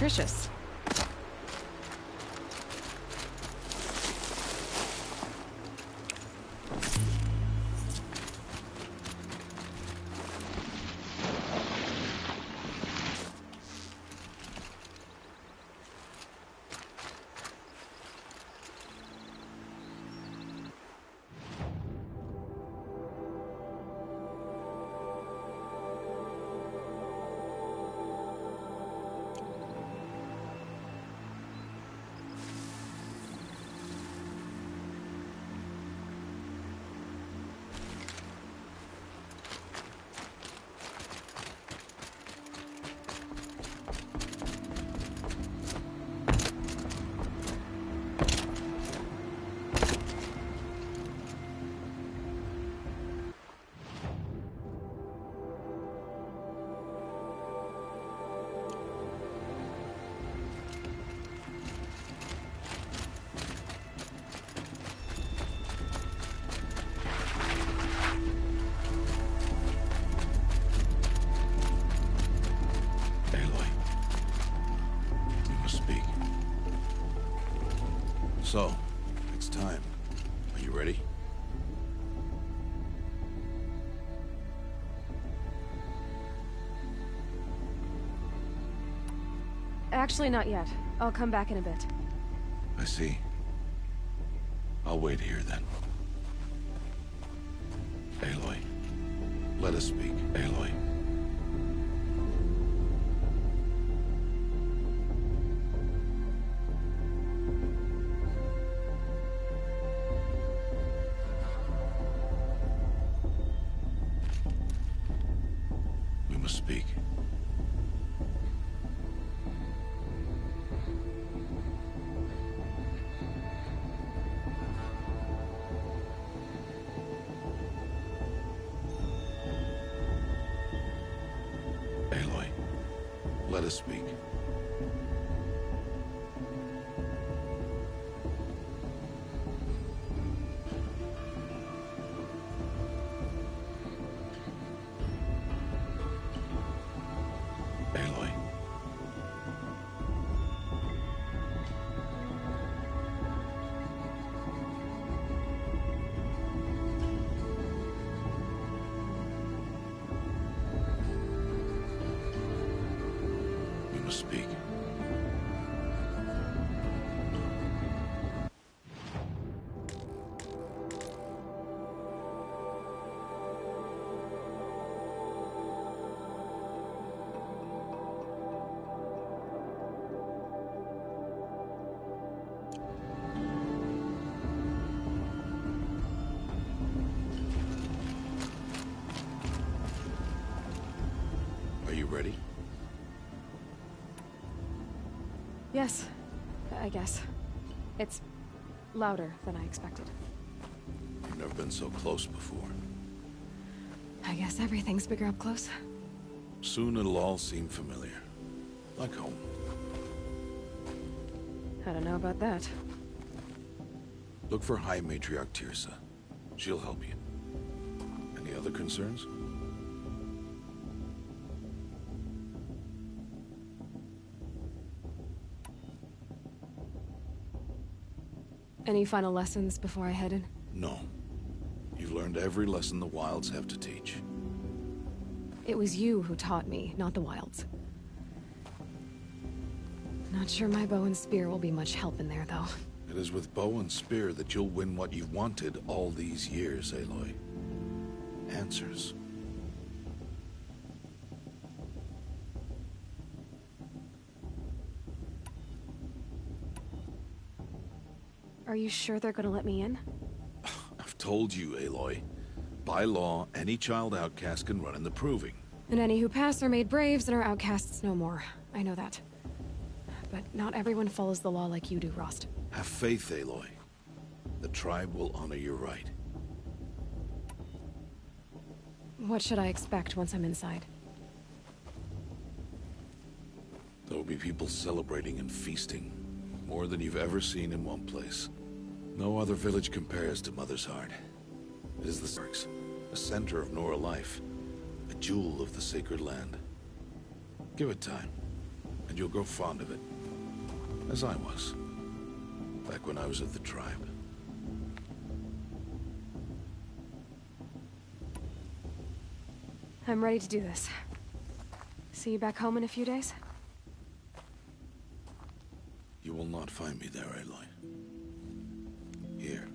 nutritious. So, it's time. Are you ready? Actually, not yet. I'll come back in a bit. I see. I'll wait here then. Aloy. Let us speak, Aloy. We must speak. Aloy, let us speak. Aloy. We must speak. Are you ready? Yes, I guess. It's louder than I expected. You've never been so close before. I guess everything's bigger up close. Soon it'll all seem familiar. Like home. I don't know about that. Look for High Matriarch Tirsa. She'll help you. Any other concerns? Any final lessons before I head in? No. You've learned every lesson the Wilds have to teach. It was you who taught me, not the Wilds. Not sure my bow and spear will be much help in there, though. It is with bow and spear that you'll win what you've wanted all these years, Aloy. Answers. Are you sure they're gonna let me in? I've told you, Aloy. By law, any child outcast can run in the Proving. And any who pass are made braves and are outcasts no more. I know that. But not everyone follows the law like you do, Rost. Have faith, Aloy. The tribe will honor your right. What should I expect once I'm inside? There will be people celebrating and feasting. More than you've ever seen in one place. No other village compares to Mother's Heart. It is the Sarks, a center of Nora life, a jewel of the sacred land. Give it time, and you'll grow fond of it. As I was, back when I was at the tribe. I'm ready to do this. See you back home in a few days? You will not find me there, Aloy. Here.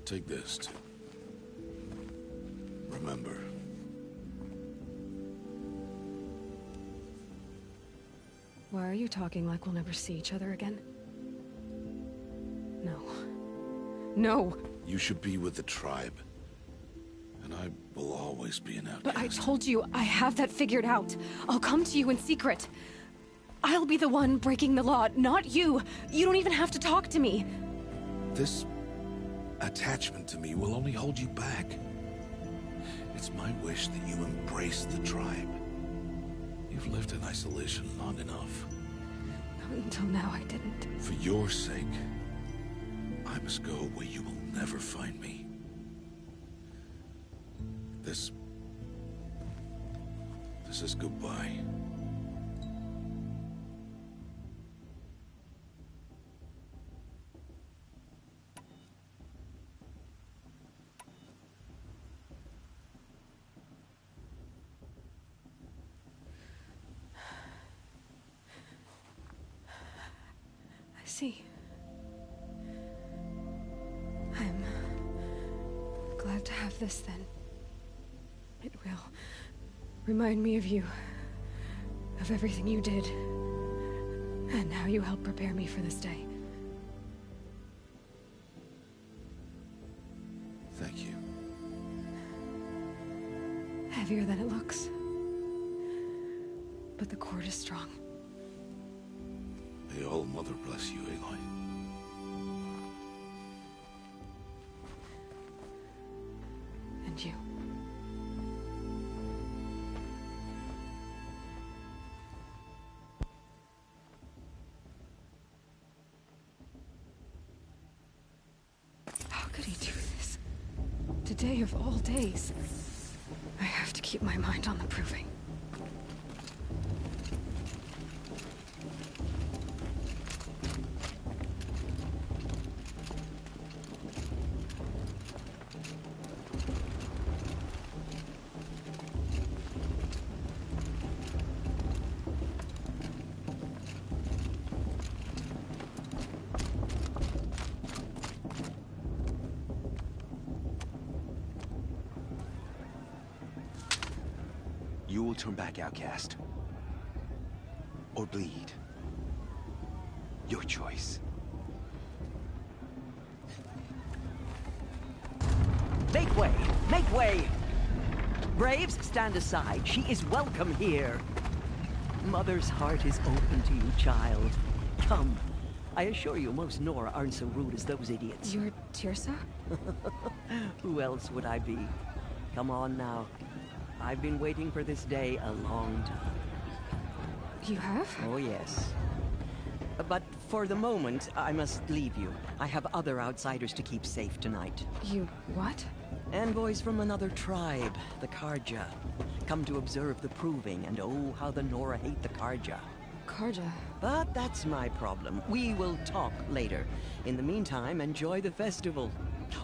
Take this, too. Remember. Why are you talking like we'll never see each other again? No. No! You should be with the tribe. And I will always be an outcast. But I told you, I have that figured out. I'll come to you in secret. I'll be the one breaking the law, not you. You don't even have to talk to me. This attachment to me will only hold you back. It's my wish that you embrace the tribe. You've lived in isolation long enough. Until now, I didn't. For your sake, I must go where you will never find me. This is goodbye. I see. I'm glad to have this then. It will remind me of you, of everything you did, and how you helped prepare me for this day. Thank you. Heavier than it looks. But the cord is strong. May All Mother bless you, Aloy. And you. How could he do this? Today of all days. I have to keep my mind on the proving. You will turn back, outcast. Or bleed. Your choice. Make way! Make way! Braves, stand aside. She is welcome here. Mother's heart is open to you, child. Come. I assure you, most Nora aren't so rude as those idiots. You're Tirsa? Who else would I be? Come on now. I've been waiting for this day a long time. You have? Oh, yes. But for the moment, I must leave you. I have other outsiders to keep safe tonight. You what? Envoys from another tribe, the Karja. Come to observe the proving, and oh, how the Nora hate the Karja. Karja. But that's my problem. We will talk later. In the meantime, enjoy the festival.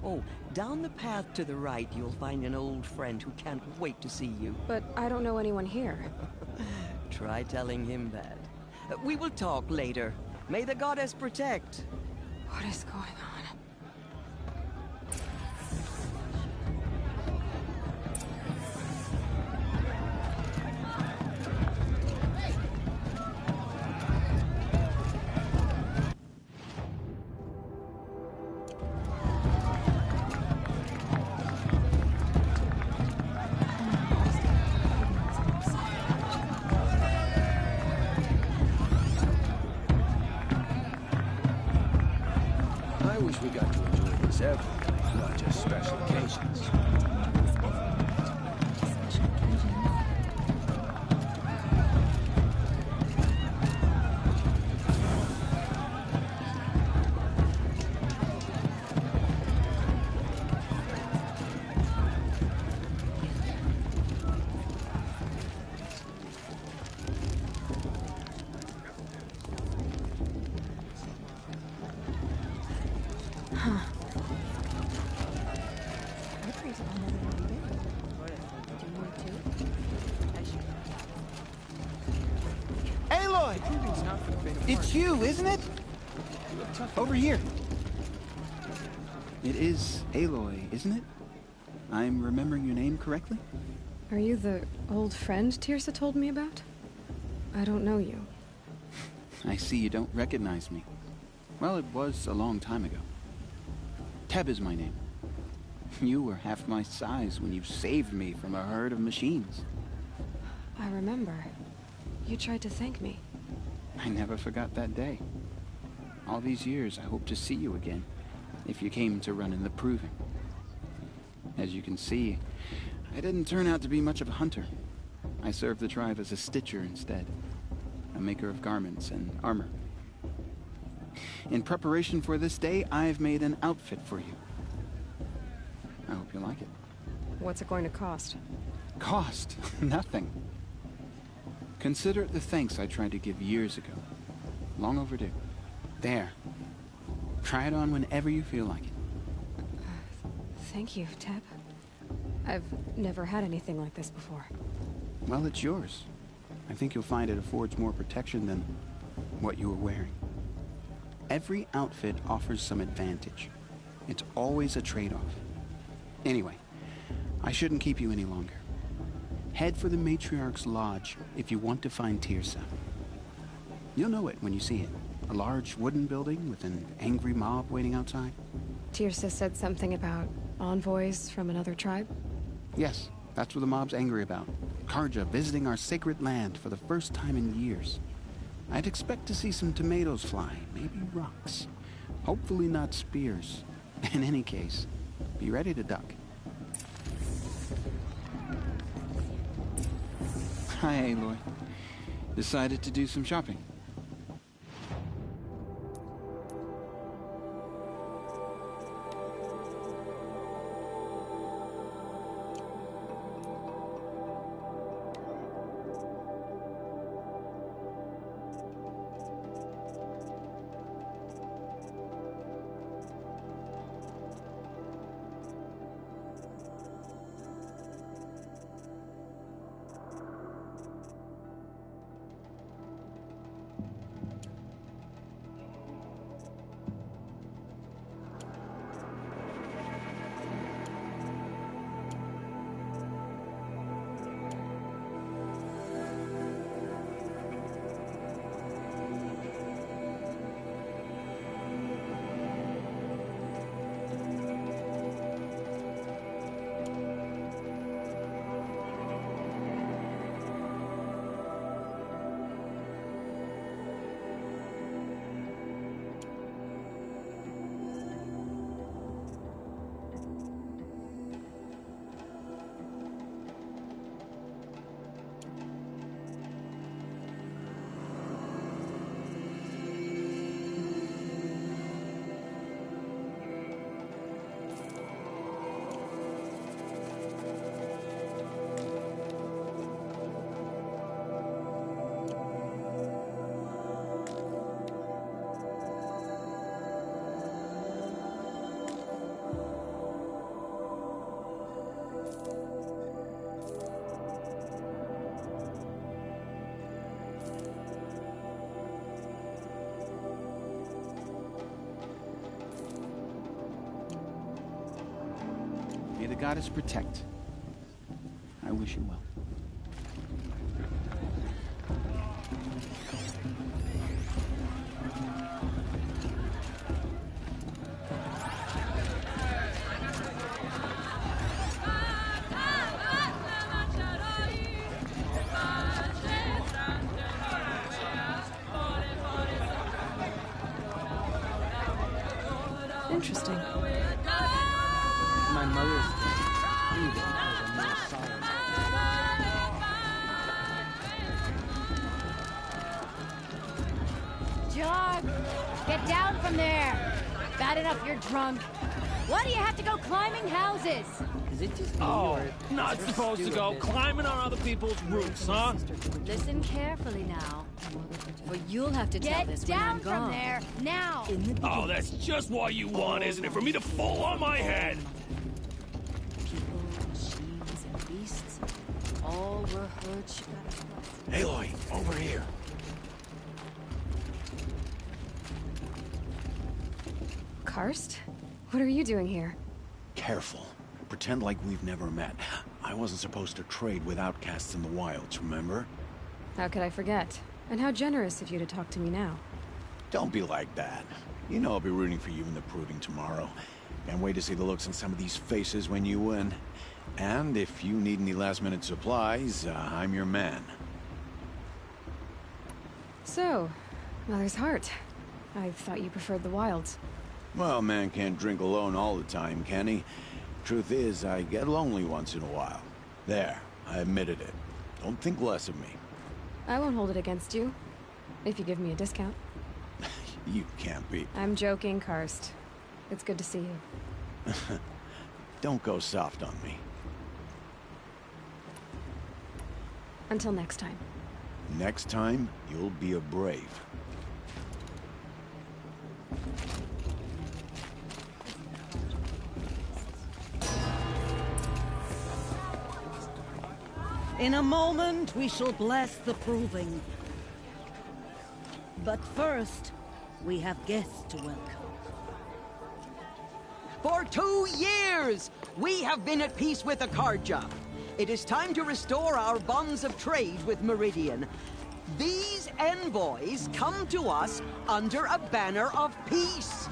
Oh, down the path to the right, you'll find an old friend who can't wait to see you. But I don't know anyone here. Try telling him that. We will talk later. May the goddess protect. What is going on? I wish we got to enjoy this every day, not just special occasions. Aloy! It's you, isn't it? Over here. It is Aloy, isn't it? I'm remembering your name correctly? Are you the old friend Tirsa told me about? I don't know you. I see you don't recognize me. Well, it was a long time ago. Teb is my name. You were half my size when you saved me from a herd of machines. I remember. You tried to thank me. I never forgot that day. All these years, I hope to see you again, if you came to run in the Proving. As you can see, I didn't turn out to be much of a hunter. I served the tribe as a stitcher instead, a maker of garments and armor. In preparation for this day, I've made an outfit for you. I hope you like it. What's it going to cost? Cost? Nothing. Consider it the thanks I tried to give years ago. Long overdue. There. Try it on whenever you feel like it. Thank you, Teb. I've never had anything like this before. Well, it's yours. I think you'll find it affords more protection than what you were wearing. Every outfit offers some advantage. It's always a trade-off. Anyway, I shouldn't keep you any longer. Head for the Matriarch's Lodge if you want to find Tirsa. You'll know it when you see it. A large wooden building with an angry mob waiting outside. Tirsa said something about envoys from another tribe? Yes, that's what the mob's angry about. Karja visiting our sacred land for the first time in years. I'd expect to see some tomatoes fly, maybe rocks. Hopefully not spears. In any case, be ready to duck. Hi, Aloy. Decided to do some shopping. May the goddess protect. I wish you well. Interesting. My mother's breathing was a more solid. Jog! Get down from there! Bad enough you're drunk. Why do you have to go climbing houses? Is it just me Oh, or not is supposed to go climbing on other people's roofs, huh? Listen carefully now. But you'll have to tell this when I'm gone. Get down from there, now! Oh, that's just what you want, isn't it? For me to fall on my head! People, machines, and beasts, all were heard. Aloy, over here. Karst? What are you doing here? Careful. Pretend like we've never met. I wasn't supposed to trade with outcasts in the wilds, remember? How could I forget? And how generous of you to talk to me now. Don't be like that. You know I'll be rooting for you in the proving tomorrow. Can't wait to see the looks on some of these faces when you win. And if you need any last-minute supplies, I'm your man. So, Mother's Heart. I thought you preferred the wilds. Well, man can't drink alone all the time, can he? Truth is, I get lonely once in a while. There, I admitted it. Don't think less of me. I won't hold it against you, if you give me a discount. You can't be. I'm joking, Karst. It's good to see you. Don't go soft on me. Until next time. Next time, you'll be a brave. In a moment, we shall bless the proving. But first, we have guests to welcome. For 2 years, we have been at peace with Akarja. It is time to restore our bonds of trade with Meridian. These envoys come to us under a banner of peace.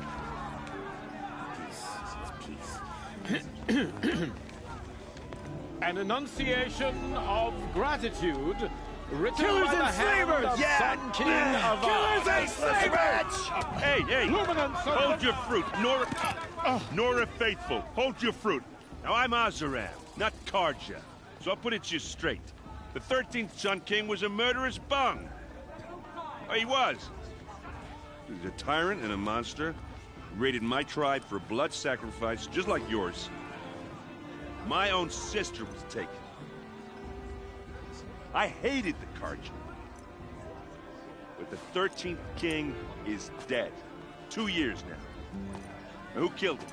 An enunciation of gratitude written Killers by the and hand slavers! of Sun King of Killers and slavers! Hey! Luminance of Hold your fruit, Nora Faithful. Hold your fruit. Now, I'm Azaram, not Karja. So I'll put it to you straight. The 13th Sun King was a murderous bung. Oh, he was. He was a tyrant and a monster. He raided my tribe for blood sacrifice, just like yours. My own sister was taken. I hated the Karja. But the 13th king is dead. 2 years now. And who killed him?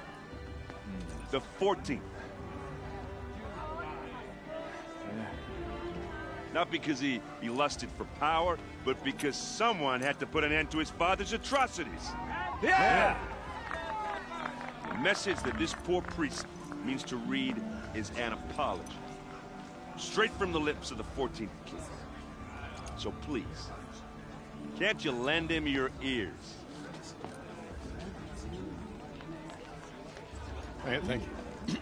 The 14th. Not because he lusted for power, but because someone had to put an end to his father's atrocities. Yeah! The message that this poor priest means to read is an apology. Straight from the lips of the 14th king. So please, can't you lend him your ears? Thank you.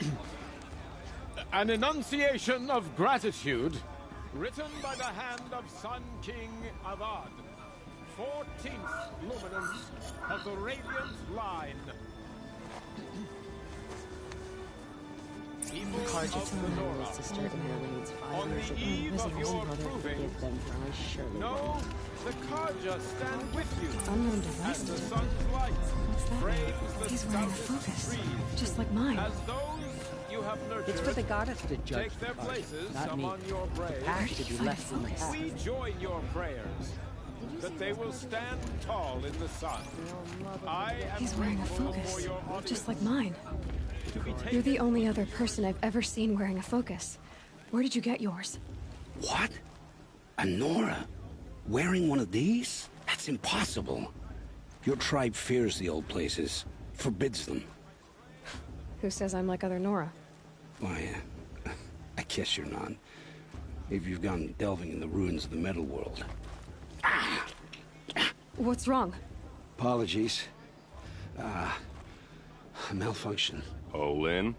An enunciation of gratitude written by the hand of Sun King Avad, 14th luminance of the Radiant Line. People of the Nora, on the eve of your proving, know the Karja stand with you. Unknown device. And the sun's light frames the He's wearing a stoutest focus, trees, just like mine. as those you have nurtured It's for the goddess to judge take their the Karja, places not me. among your braves. Past should be left in the past. We join your prayers that they will stand tall in the sun. I am He's wearing a grateful for focus, your just audience like mine. to be You're taken the only other person I've ever seen wearing a focus. Where did you get yours? What? A Nora? Wearing one of these? That's impossible. Your tribe fears the old places, forbids them. Who says I'm like other Nora? Why, I guess you're not. Maybe you've gone delving in the ruins of the metal world. What's wrong? Apologies. A malfunction. Oh, Lynn,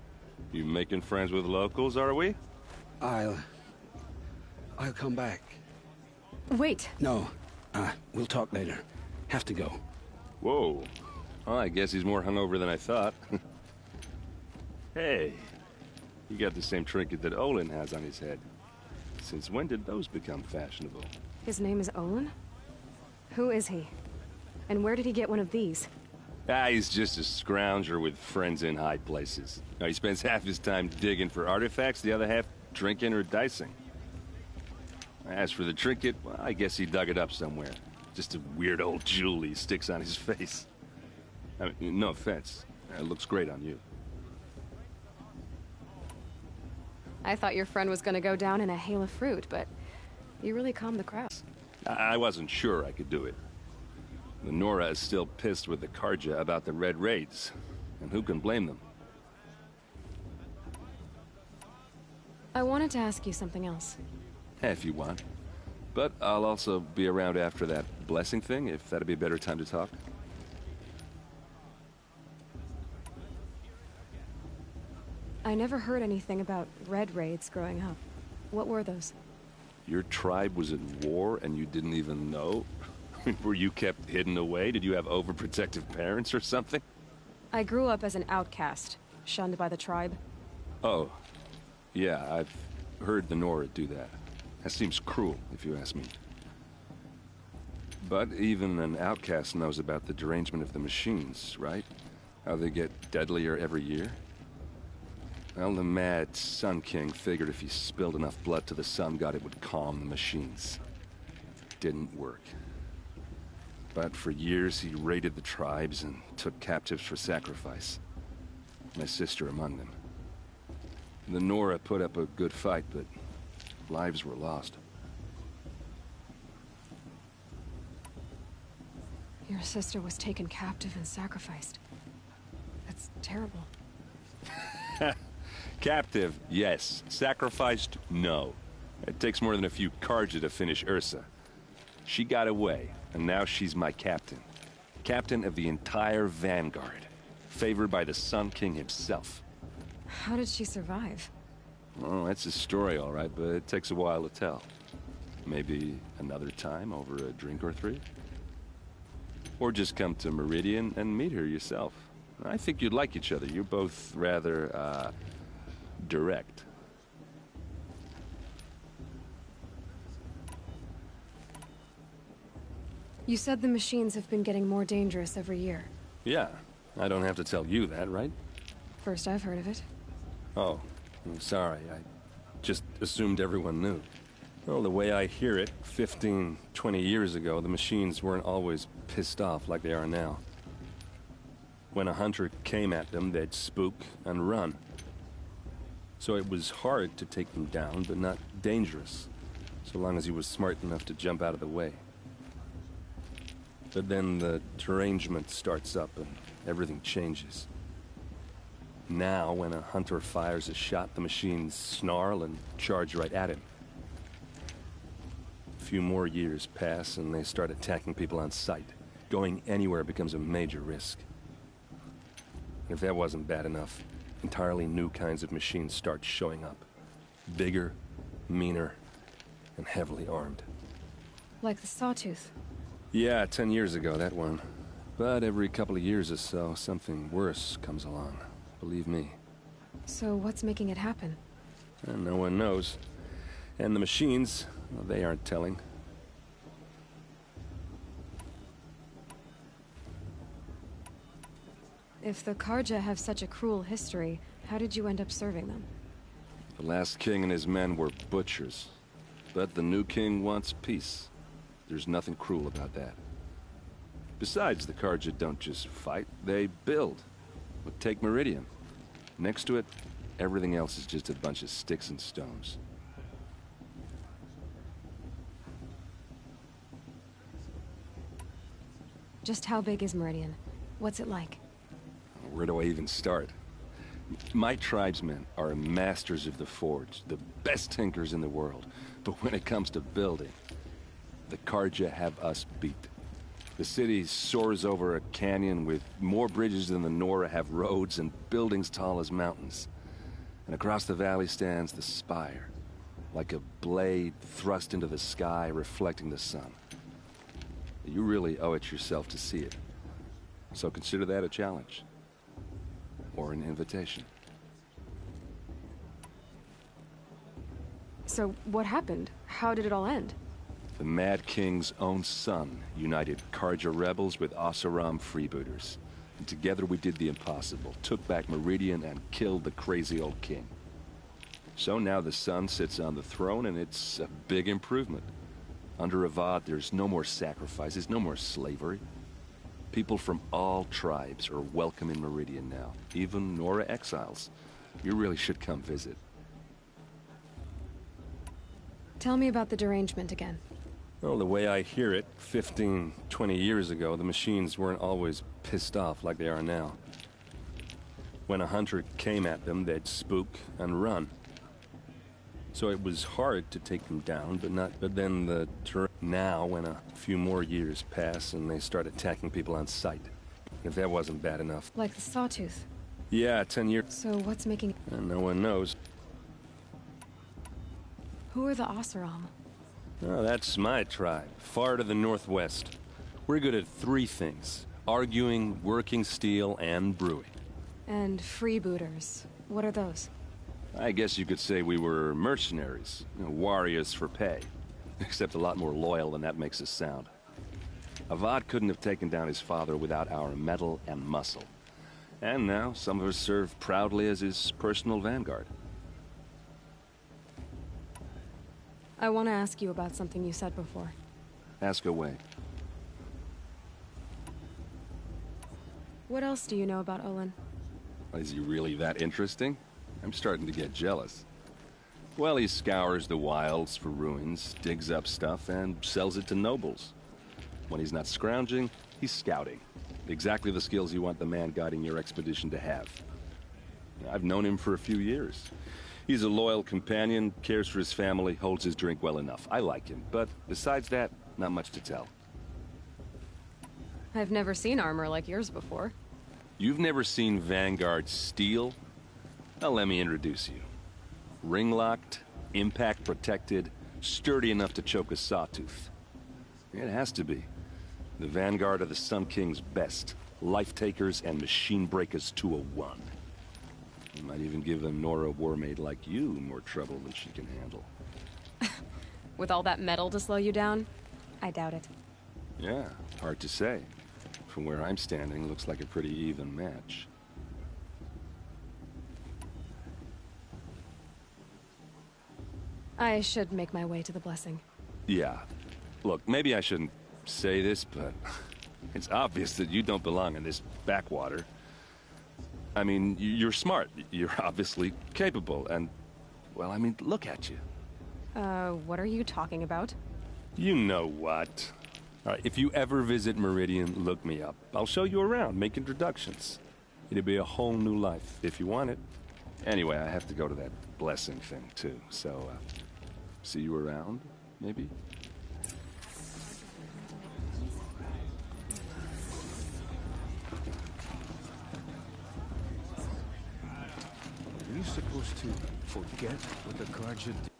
you making friends with locals, are we? I'll come back. Wait. No, we'll talk later. Have to go. Whoa. Well, I guess he's more hungover than I thought. Hey, you got the same trinket that Olin has on his head. Since when did those become fashionable? His name is Olin? Who is he? And where did he get one of these? He's just a scrounger with friends in high places. He spends half his time digging for artifacts, the other half drinking or dicing. As for the trinket, well, I guess he dug it up somewhere. Just a weird old jewel he sticks on his face. I mean, no offense. It looks great on you. I thought your friend was gonna go down in a hail of fruit, but you really calmed the crowd. I wasn't sure I could do it. The Nora is still pissed with the Karja about the Red Raids, and who can blame them? I wanted to ask you something else. If you want. But I'll also be around after that blessing thing, if that'd be a better time to talk. I never heard anything about Red Raids growing up. What were those? Your tribe was at war and you didn't even know? Were you kept hidden away? Did you have overprotective parents or something? I grew up as an outcast, shunned by the tribe. Oh. Yeah, I've heard the Nora do that. That seems cruel, if you ask me. But even an outcast knows about the derangement of the machines, right? How they get deadlier every year? Well, the mad Sun King figured if he spilled enough blood to the Sun God, it would calm the machines. Didn't work. But for years, he raided the tribes and took captives for sacrifice. My sister among them. The Nora put up a good fight, but lives were lost. Your sister was taken captive and sacrificed. That's terrible. Captive, yes. Sacrificed, no. It takes more than a few Karja to finish Ursa. She got away, and now she's my captain. Captain of the entire Vanguard. Favored by the Sun King himself. How did she survive? Oh, that's a story, all right, but it takes a while to tell. Maybe another time over a drink or three? Or just come to Meridian and meet her yourself. I think you'd like each other. You're both rather, direct. You said the machines have been getting more dangerous every year. Yeah, I don't have to tell you that, right? First I've heard of it. Oh, I'm sorry. I just assumed everyone knew. Well, the way I hear it, 15, 20 years ago, the machines weren't always pissed off like they are now. When a hunter came at them, they'd spook and run. So it was hard to take them down, but not dangerous, so long as he was smart enough to jump out of the way. But then the derangement starts up and everything changes. Now, when a hunter fires a shot, the machines snarl and charge right at him. A few more years pass and they start attacking people on sight. Going anywhere becomes a major risk. If that wasn't bad enough, entirely new kinds of machines start showing up. Bigger, meaner, and heavily armed. Like the Sawtooth. Yeah, 10 years ago, that one. But every couple of years or so, something worse comes along. Believe me. So what's making it happen? And no one knows. And the machines, well, they aren't telling. If the Karja have such a cruel history, how did you end up serving them? The last king and his men were butchers. But the new king wants peace. There's nothing cruel about that. Besides, the Karja don't just fight, they build. But take Meridian. Next to it, everything else is just a bunch of sticks and stones. Just how big is Meridian? What's it like? Where do I even start? My tribesmen are masters of the forge, the best tinkers in the world. But when it comes to building, the Karja have us beat. The city soars over a canyon with more bridges than the Nora have roads and buildings tall as mountains. And across the valley stands the spire, like a blade thrust into the sky reflecting the sun. You really owe it yourself to see it. So consider that a challenge. Or an invitation. So what happened? How did it all end? The Mad King's own son united Karja rebels with Oseram freebooters. And together we did the impossible, took back Meridian and killed the crazy old king. So now the son sits on the throne, and it's a big improvement. Under Avad, there's no more sacrifices, no more slavery. People from all tribes are welcome in Meridian now, even Nora exiles. You really should come visit. Tell me about the derangement again. Well, the way I hear it, 15, 20 years ago, the machines weren't always pissed off like they are now. When a hunter came at them, they'd spook and run. So it was hard to take them down, but then the now when a few more years pass and they start attacking people on sight. If that wasn't bad enough. Like the Sawtooth. Yeah, 10 years. So what's making... And no one knows. Who are the Oseram? Oh, that's my tribe, far to the northwest. We're good at 3 things. Arguing, working steel, and brewing. And freebooters. What are those? I guess you could say we were mercenaries, warriors for pay. Except a lot more loyal than that makes us sound. Avad couldn't have taken down his father without our metal and muscle. And now, some of us serve proudly as his personal vanguard. I want to ask you about something you said before. Ask away. What else do you know about Olin? Is he really that interesting? I'm starting to get jealous. Well, he scours the wilds for ruins, digs up stuff, and sells it to nobles. When he's not scrounging, he's scouting. Exactly the skills you want the man guiding your expedition to have. I've known him for a few years. He's a loyal companion, cares for his family, holds his drink well enough. I like him, but besides that, not much to tell. I've never seen armor like yours before. You've never seen Vanguard steel? Well, let me introduce you. Ring-locked, impact-protected, sturdy enough to choke a sawtooth. It has to be. The Vanguard of the Sun King's best. Life-takers and machine-breakers to a 1. You might even give a Nora warmaid like you more trouble than she can handle. With all that metal to slow you down? I doubt it. Yeah, hard to say. From where I'm standing, looks like a pretty even match. I should make my way to the blessing. Yeah. Look, maybe I shouldn't say this, but it's obvious that you don't belong in this backwater. I mean, you're smart. You're obviously capable, and... well, I mean, look at you. What are you talking about? You know what. All right, if you ever visit Meridian, look me up. I'll show you around, make introductions. It'll be a whole new life, if you want it. Anyway, I have to go to that blessing thing, too, so, see you around, maybe? Are you supposed to forget what the Karja did?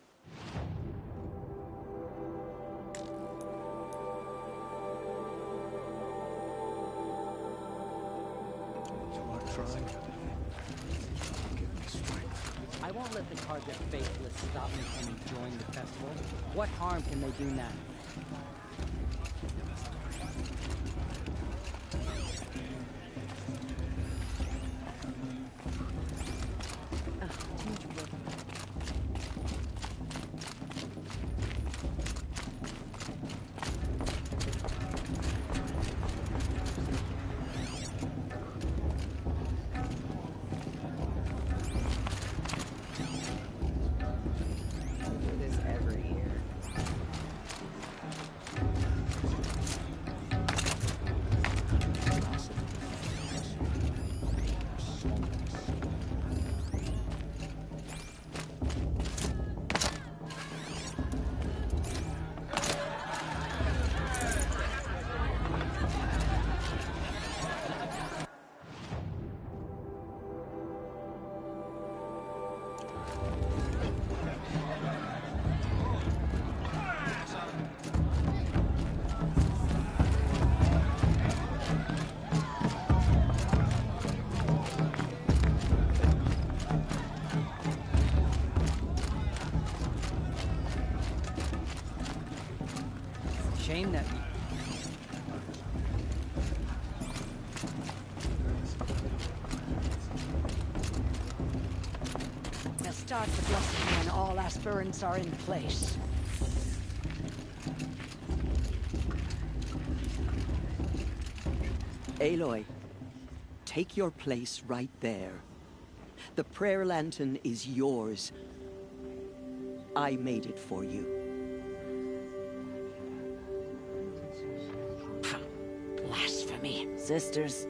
I won't let the Karja faithless stop me from enjoying the festival. What harm can they do now? Shame that... Now stop start the blessing when all aspirants are in place. Aloy, take your place right there. The prayer lantern is yours. I made it for you. Blasphemy. Sisters.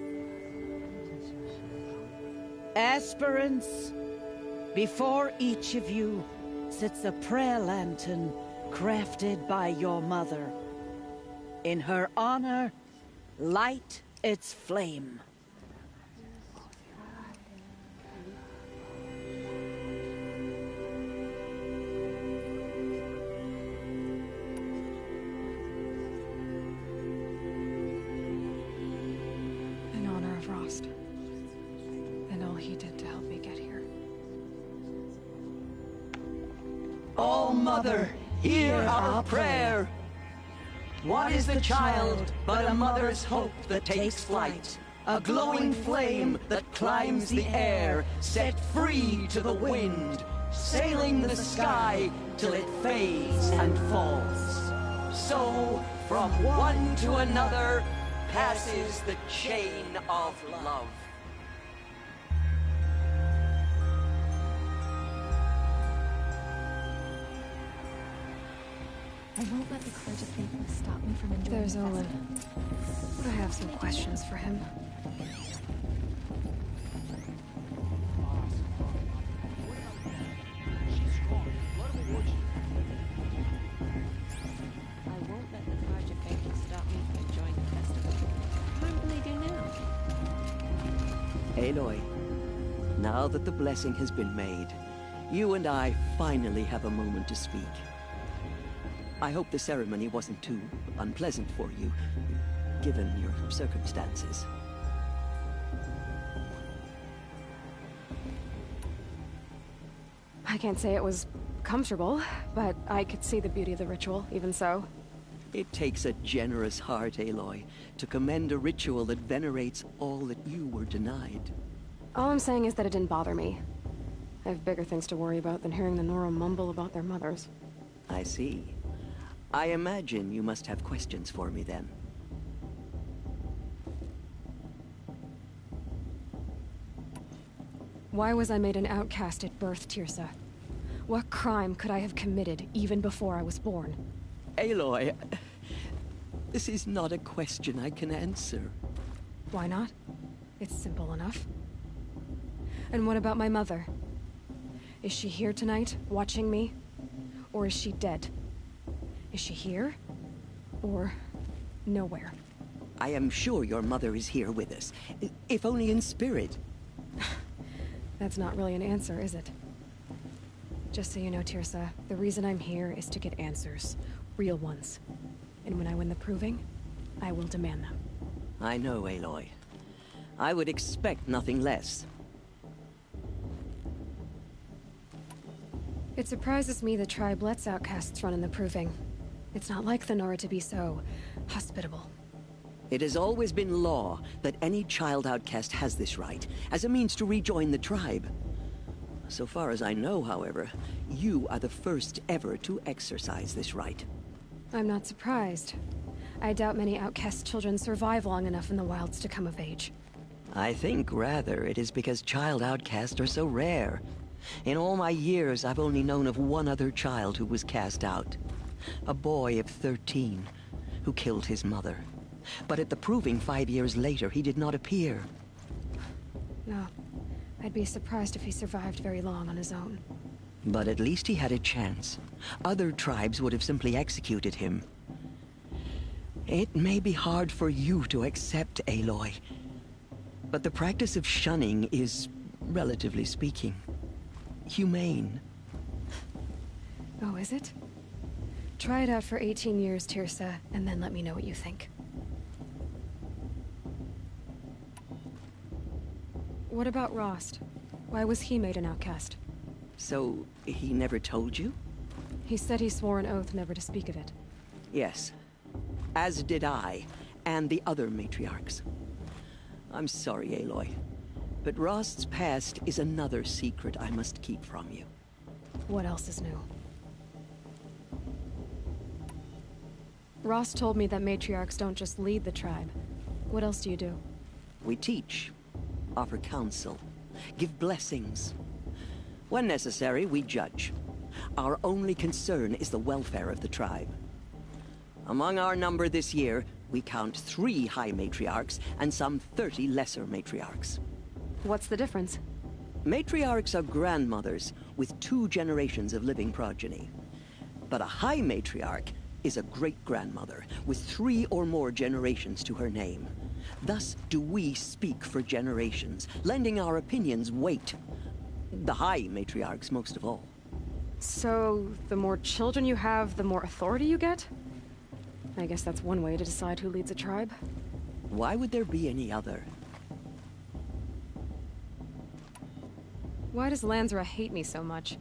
Aspirants, before each of you sits a prayer lantern crafted by your mother. In her honor, light its flame. In honor of Rost. And all he did to help me get here. Oh, Mother, hear our prayer. What is the child but a mother's hope that takes flight? A glowing flame that climbs the air, set free to the wind, sailing the sky till it fades and falls. So, from one to another, passes the chain of love. I won't let the Carja people stop me from enjoying There's the Olin. festival. I have some questions for him. I won't let the Carja people stop me from enjoying the festival. What will they do now? Aloy, now that the blessing has been made, you and I finally have a moment to speak. I hope the ceremony wasn't too unpleasant for you, given your circumstances. I can't say it was comfortable, but I could see the beauty of the ritual, even so. It takes a generous heart, Aloy, to commend a ritual that venerates all that you were denied. All I'm saying is that it didn't bother me. I have bigger things to worry about than hearing the Nora mumble about their mothers. I see. I imagine you must have questions for me then. Why was I made an outcast at birth, Tirsa? What crime could I have committed even before I was born? Aloy, this is not a question I can answer. Why not? It's simple enough. And what about my mother? Is she here tonight, watching me? Or is she dead? Is she here? Or nowhere? I am sure your mother is here with us, if only in spirit. That's not really an answer, is it? Just so you know, Tirsa, the reason I'm here is to get answers. Real ones. And when I win the proving, I will demand them. I know, Aloy. I would expect nothing less. It surprises me the tribe lets outcasts run in the proving. It's not like the Nora to be so hospitable. It has always been law that any child outcast has this right, as a means to rejoin the tribe. So far as I know, however, you are the first ever to exercise this right. I'm not surprised. I doubt many outcast children survive long enough in the wilds to come of age. I think, rather, it is because child outcasts are so rare. In all my years, I've only known of one other child who was cast out. A boy of 13, who killed his mother. But at the proving 5 years later, he did not appear. No. I'd be surprised if he survived very long on his own. But at least he had a chance. Other tribes would have simply executed him. It may be hard for you to accept, Aloy. But the practice of shunning is, relatively speaking, humane. Oh, is it? Try it out for 18 years, Tirsa, and then let me know what you think. What about Rost? Why was he made an outcast? So, he never told you? He said he swore an oath never to speak of it. Yes. As did I, and the other matriarchs. I'm sorry, Aloy, but Rost's past is another secret I must keep from you. What else is new? Ross told me that matriarchs don't just lead the tribe. What else do you do? We teach, offer counsel, give blessings. When necessary, we judge. Our only concern is the welfare of the tribe. Among our number this year, we count 3 high matriarchs and some 30 lesser matriarchs. What's the difference? Matriarchs are grandmothers with 2 generations of living progeny. But a high matriarch is a great-grandmother with 3 or more generations to her name. Thus do we speak for generations, lending our opinions weight. The high matriarchs most of all. So, the more children you have, the more authority you get? I guess that's one way to decide who leads a tribe. Why would there be any other? Why does Lansra hate me so much?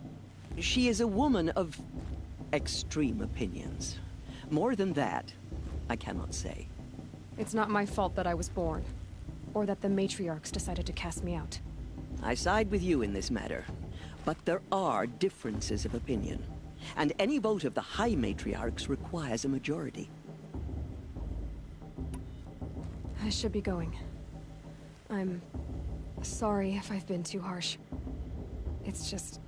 She is a woman of extreme opinions. More than that, I cannot say. It's not my fault that I was born, or that the matriarchs decided to cast me out. I side with you in this matter, but there are differences of opinion, and any vote of the high matriarchs requires a majority. I should be going. I'm sorry if I've been too harsh. It's just,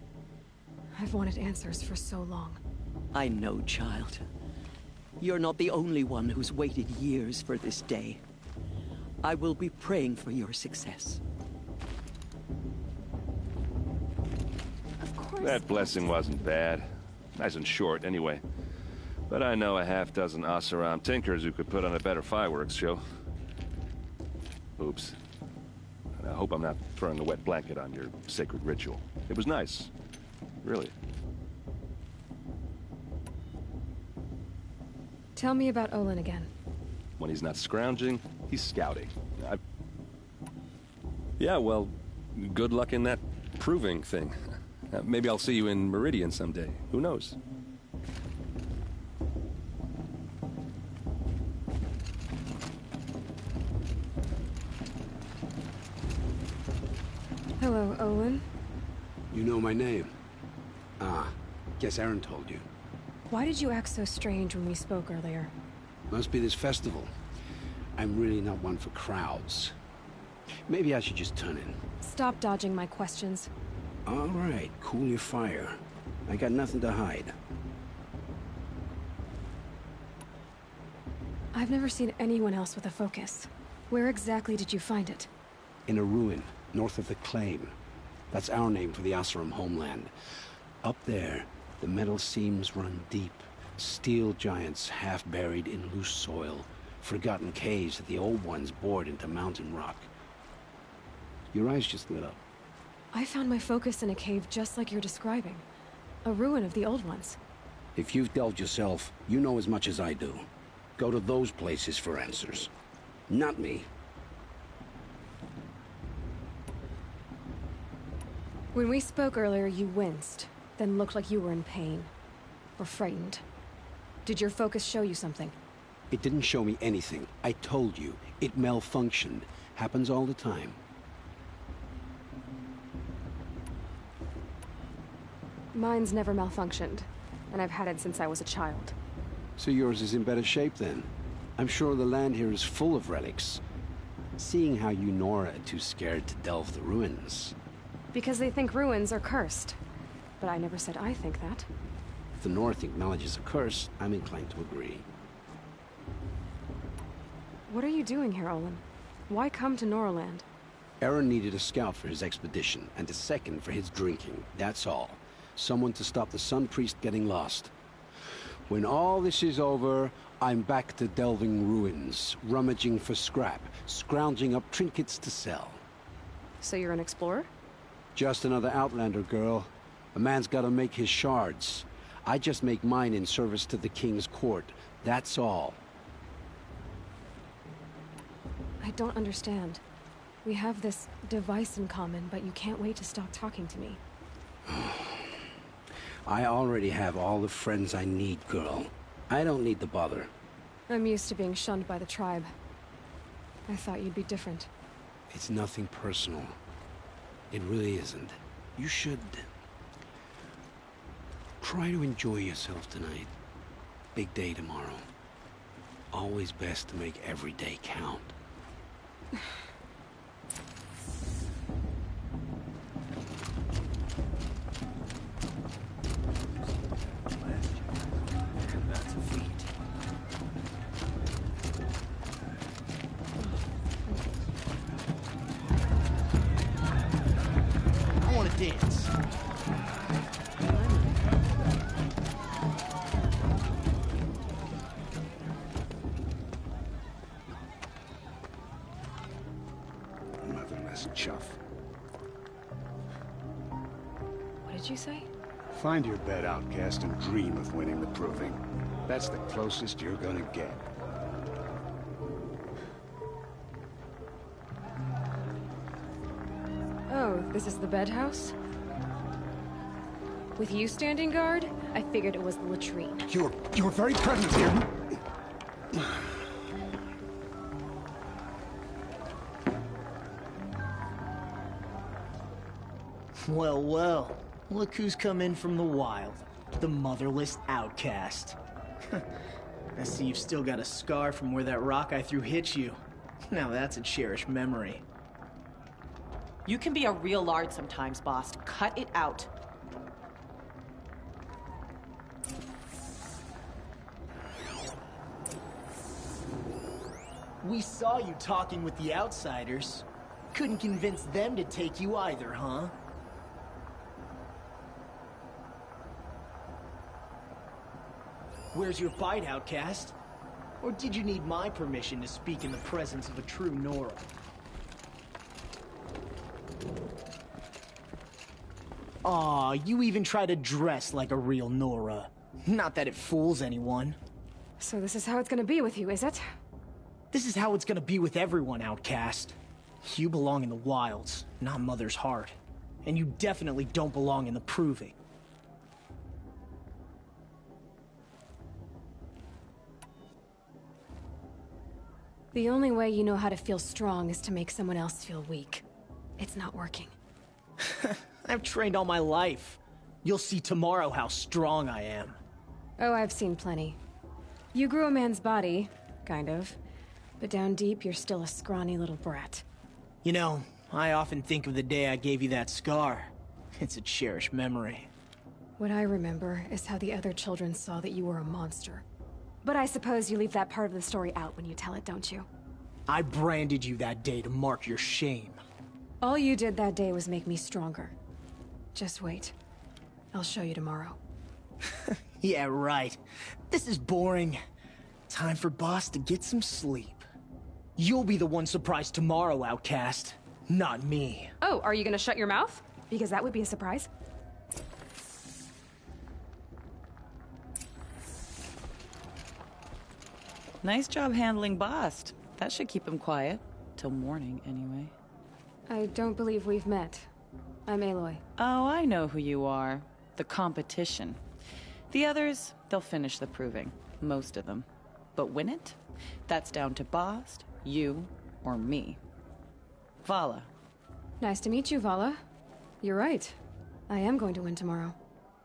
I've wanted answers for so long. I know, child. You're not the only one who's waited years for this day. I will be praying for your success. Of course. That blessing wasn't bad. Nice and short, anyway. But I know a half-dozen Oseram tinkers who could put on a better fireworks show. Oops. I hope I'm not throwing a wet blanket on your sacred ritual. It was nice. Really. Tell me about Olin again. When he's not scrounging, he's scouting. Yeah, well, good luck in that proving thing. Maybe I'll see you in Meridian someday. Who knows? Hello, Olin. You know my name? Ah, guess Aaron told you. Why did you act so strange when we spoke earlier? Must be this festival. I'm really not one for crowds. Maybe I should just turn in. Stop dodging my questions. All right, cool your fire. I got nothing to hide. I've never seen anyone else with a focus. Where exactly did you find it? In a ruin, north of the Claim. That's our name for the Oseram homeland. Up there, the metal seams run deep. Steel giants half buried in loose soil. Forgotten caves that the old ones bored into mountain rock. Your eyes just lit up. I found my focus in a cave just like you're describing. A ruin of the old ones. If you've delved yourself, you know as much as I do. Go to those places for answers. Not me. When we spoke earlier, you winced, then looked like you were in pain. Or frightened. Did your focus show you something? It didn't show me anything. I told you. It malfunctioned. Happens all the time. Mine's never malfunctioned, and I've had it since I was a child. So yours is in better shape then. I'm sure the land here is full of relics. Seeing how you Nora are too scared to delve the ruins. Because they think ruins are cursed. But I never said I think that. If the North acknowledges a curse, I'm inclined to agree. What are you doing here, Olin? Why come to Noraland? Aaron needed a scout for his expedition, and a second for his drinking. That's all. Someone to stop the Sun Priest getting lost. When all this is over, I'm back to delving ruins, rummaging for scrap, scrounging up trinkets to sell. So you're an explorer? Just another Outlander, girl. A man's gotta make his shards. I just make mine in service to the King's court. That's all. I don't understand. We have this device in common, but you can't wait to stop talking to me. I already have all the friends I need, girl. I don't need the bother. I'm used to being shunned by the tribe. I thought you'd be different. It's nothing personal. It really isn't. You should... Try to enjoy yourself tonight. Big day tomorrow. Always best to make every day count. That's a feat. I want to dance. Motherless chuff. What did you say? Find your bed, outcast, and dream of winning the proving. That's the closest you're gonna get. Oh, this is the bed house? With you standing guard, I figured it was the latrine. Your very presence here. Well, well. Look who's come in from the wild. The motherless outcast. I see you've still got a scar from where that rock I threw hit you. Now that's a cherished memory. You can be a real lard sometimes, boss. Cut it out. We saw you talking with the outsiders. Couldn't convince them to take you either, huh? Where's your bite, outcast? Or did you need my permission to speak in the presence of a true Nora? Aw, you even try to dress like a real Nora. Not that it fools anyone. So this is how it's gonna be with you, is it? This is how it's gonna be with everyone, outcast. You belong in the wilds, not Mother's Heart. And you definitely don't belong in the Proving. The only way you know how to feel strong is to make someone else feel weak. It's not working. I've trained all my life. You'll see tomorrow how strong I am. Oh, I've seen plenty. You grew a man's body, kind of. But down deep, you're still a scrawny little brat. You know, I often think of the day I gave you that scar. It's a cherished memory. What I remember is how the other children saw that you were a monster. But I suppose you leave that part of the story out when you tell it, don't you? I branded you that day to mark your shame. All you did that day was make me stronger. Just wait. I'll show you tomorrow. Yeah, right. This is boring. Time for Boss to get some sleep. You'll be the one surprised tomorrow, outcast. Not me. Oh, are you gonna shut your mouth? Because that would be a surprise. Nice job handling Bast. That should keep him quiet. Till morning, anyway. I don't believe we've met. I'm Aloy. Oh, I know who you are. The competition. The others, they'll finish the proving. Most of them. But win it? That's down to Bast, you, or me. Vala. Nice to meet you, Vala. You're right. I am going to win tomorrow.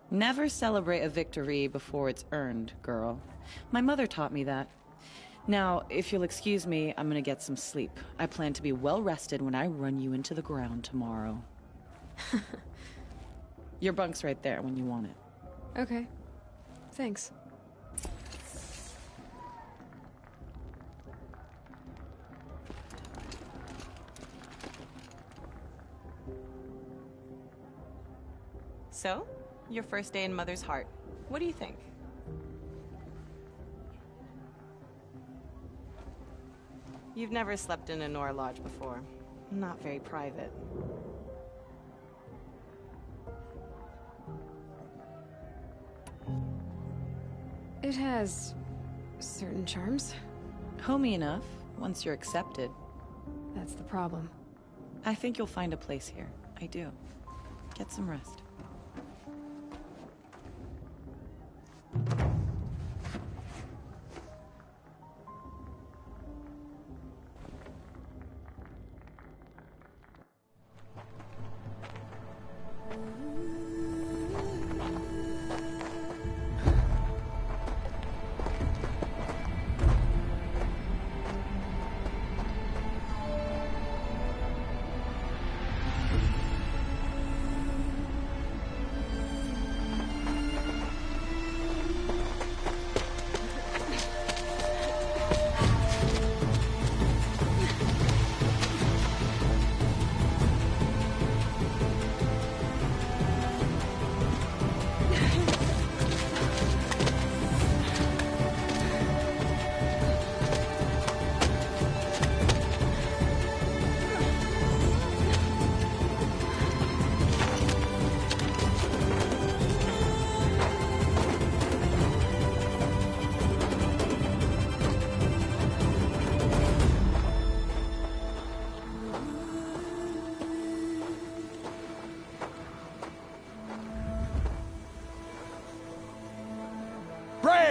Never celebrate a victory before it's earned, girl. My mother taught me that. Now, if you'll excuse me, I'm gonna get some sleep. I plan to be well rested when I run you into the ground tomorrow. Your bunk's right there when you want it. Okay. Thanks. So, your first day in Mother's Heart. What do you think? You've never slept in a Nora lodge before. Not very private. It has certain charms. Homey enough, once you're accepted. That's the problem. I think you'll find a place here. I do. Get some rest.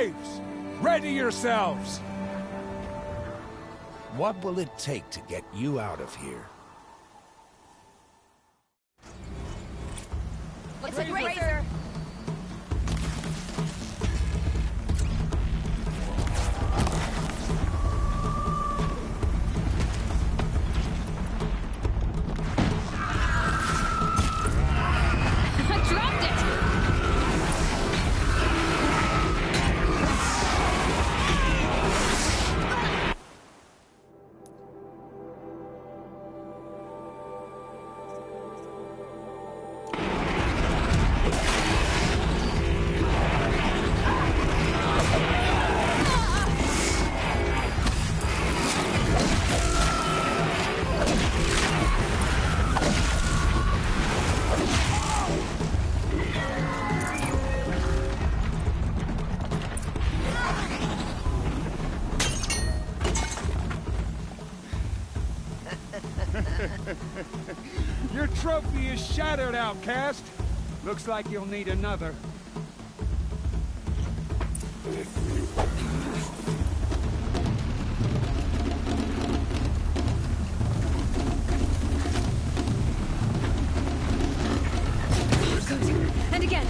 Braves! Ready yourselves! What will it take to get you out of here? It's a grazer! I dropped it! Your trophy is shattered, outcast. Looks like you'll need another. Good. And again.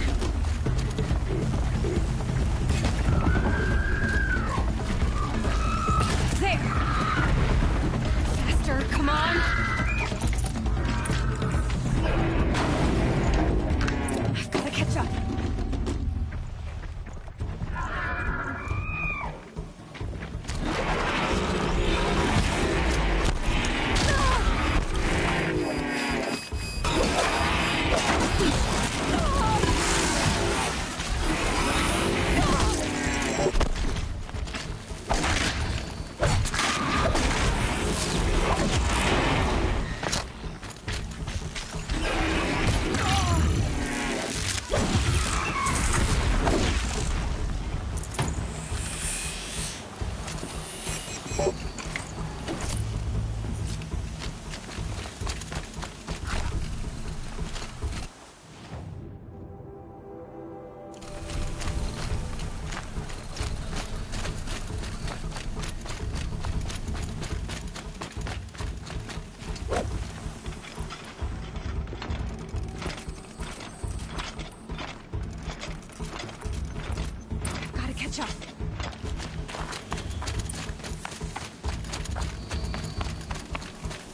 There. Faster, come on. I've got to catch up. Gotta catch up.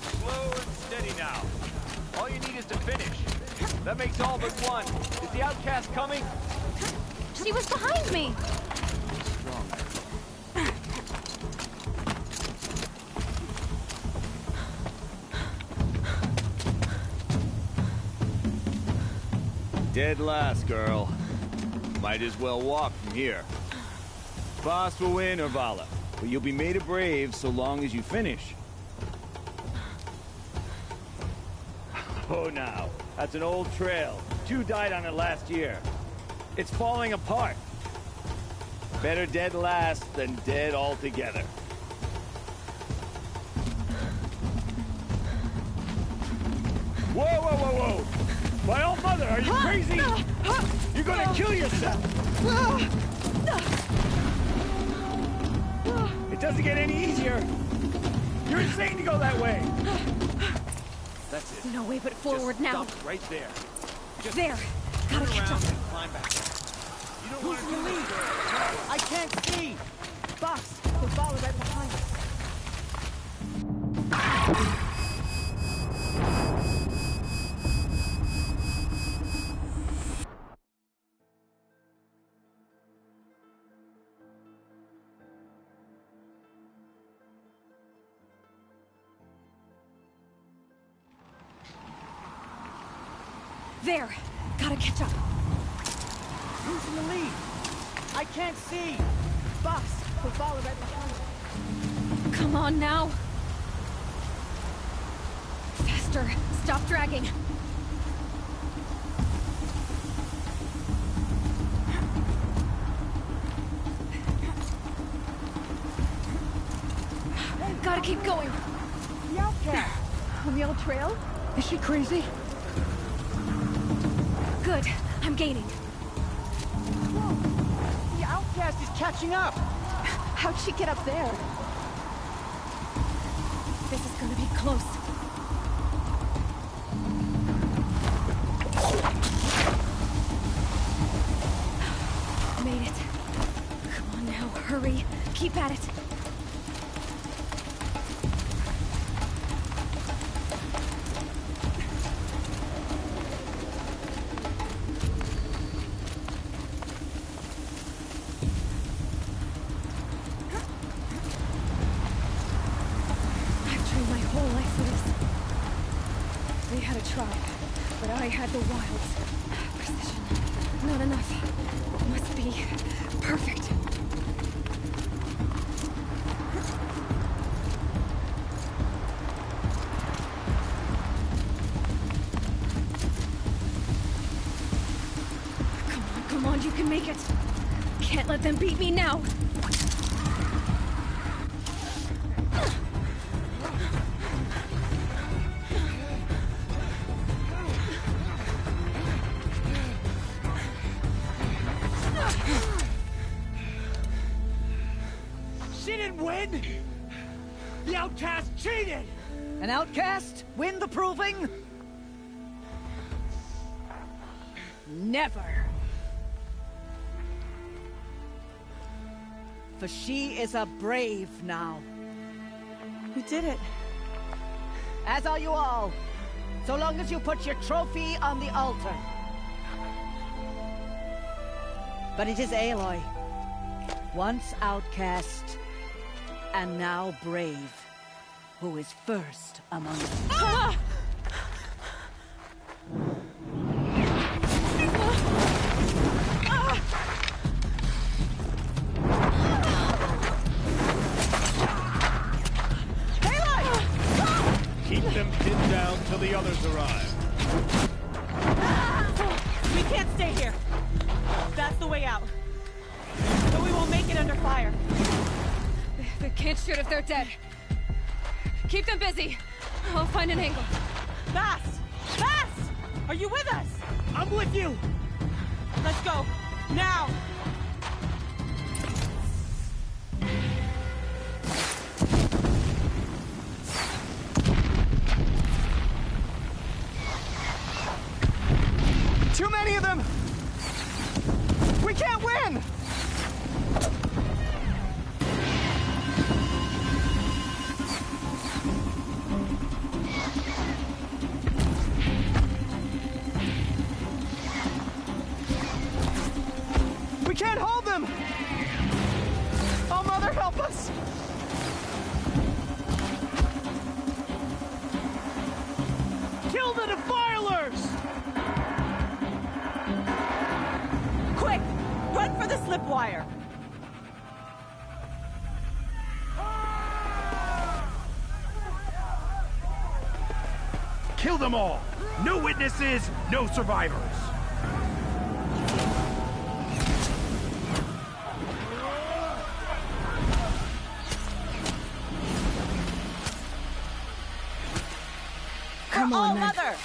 Slow and steady now. All you need is to finish. That makes all but one. Is the outcast coming? She was behind me. Dead last, girl. Might as well walk from here. Boss will win, or Vala, but you'll be made a brave so long as you finish. Oh, now. That's an old trail. 2 died on it last year. It's falling apart. Better dead last than dead altogether. Whoa, whoa, whoa, whoa! My old mother, are you crazy? You're gonna kill yourself! It doesn't get any easier! You're insane to go that way! That's it. No way but forward Just now. stop right there. Just There. Gotta turn catch around up. and climb back. You don't want to do this. I can't see! Boss, we'll follow right behind us. There. Gotta catch up. Who's in the lead? I can't see! Boss, we'll follow right behind us. Come on now. Faster. Stop dragging. Gotta keep going. The outcast! On the old trail? Is she crazy? Good. I'm gaining. Whoa! The outcast! outcast is catching up! How'd she get up there? This is gonna be close. Made it. Come on now, hurry. Keep at it. They had a tribe, but I had the wilds. Precision. Not enough. Must be perfect. Come on, you can make it. Can't let them beat me now. The outcast cheated! An outcast win the proving? Never! For she is a brave now. You did it. As are you all. So long as you put your trophy on the altar. But it is Aloy. Once outcast, and now brave, who is first among us. Ah! Keep them pinned down till the others arrive. We can't stay here. That's the way out. But we won't make it under fire. They can't shoot if they're dead. Keep them busy. I'll find an angle. Fast! Fast! Are you with us? I'm with you! Let's go. Now! Too many of them! We can't win! We can't hold them! Oh, Mother, help us! Kill the defilers! Quick! Run for the slip wire! Kill them all! No witnesses, no survivors! Come on, then. Mother!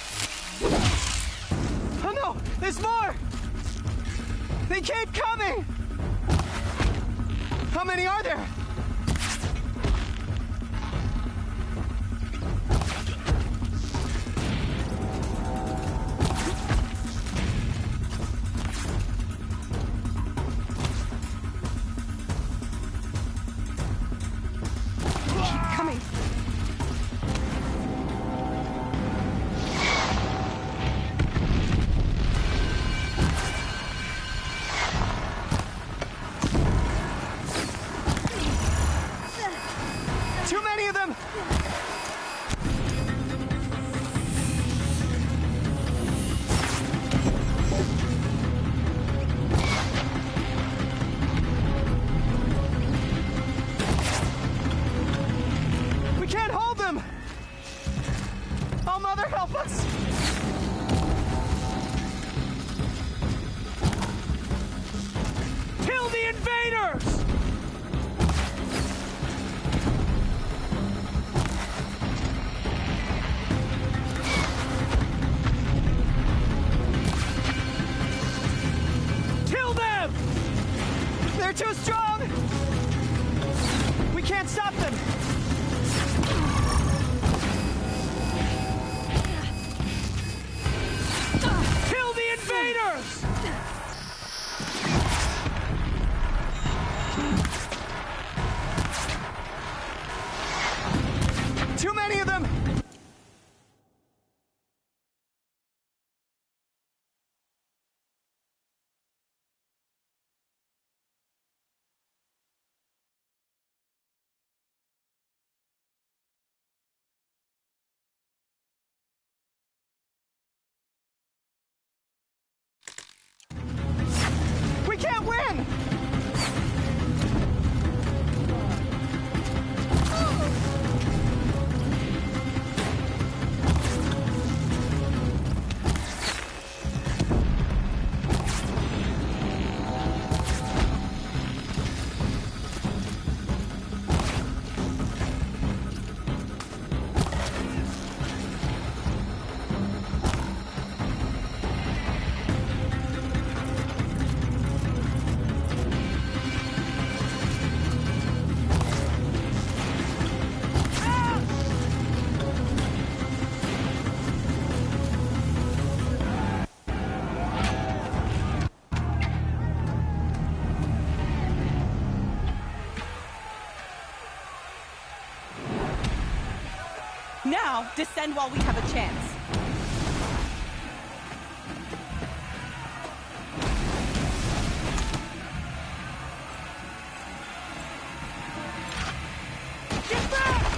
Oh no! There's more! They keep coming! How many are there? Keep coming. Too many of them! We can't hold them! Oh, Mother, help us! Kill the invaders! Kill them! They're too strong! We can't stop them! Kill the invaders! Too many of them! We can't win! Now, descend while we have a chance. Get back!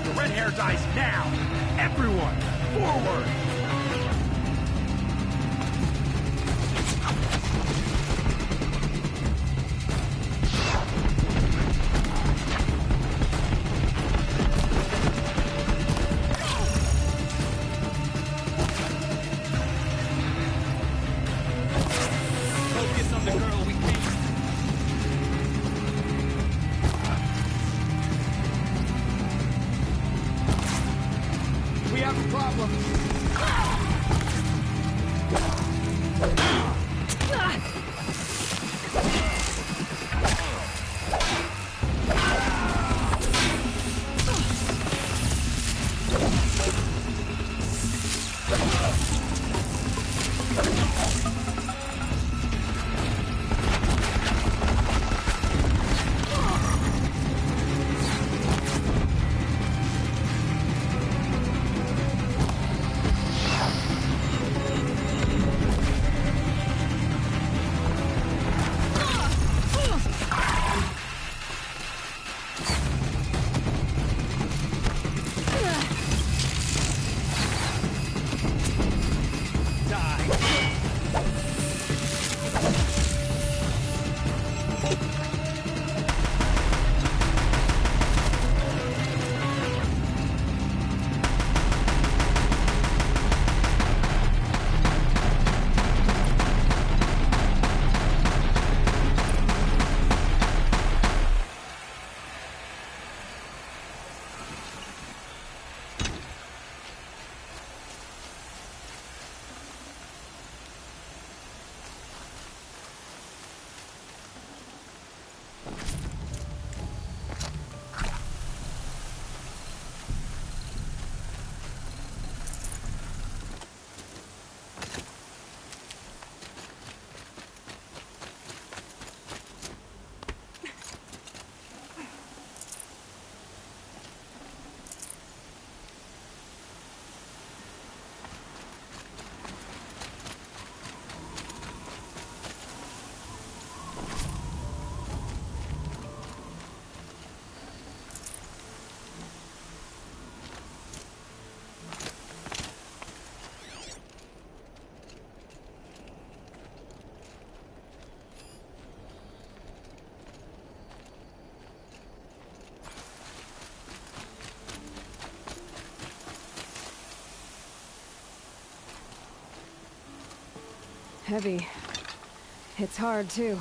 The red hair dies now! Everyone, forward! Focus on the girl we came. We have a problem. Heavy. It's hard, too.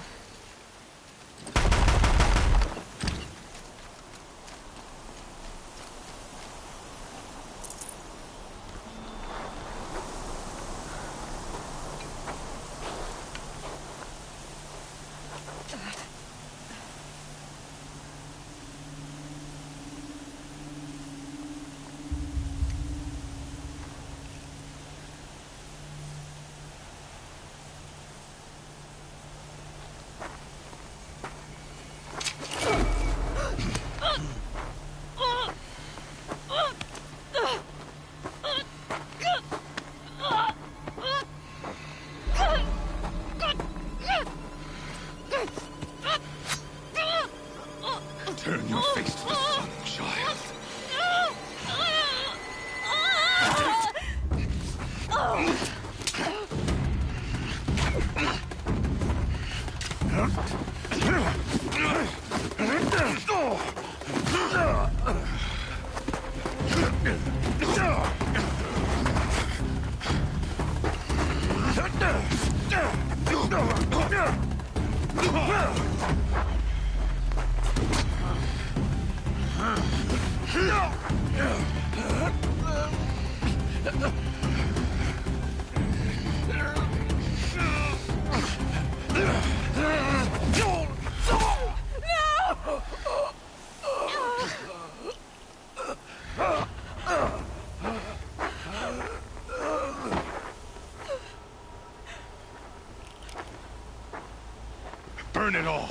Burn it all,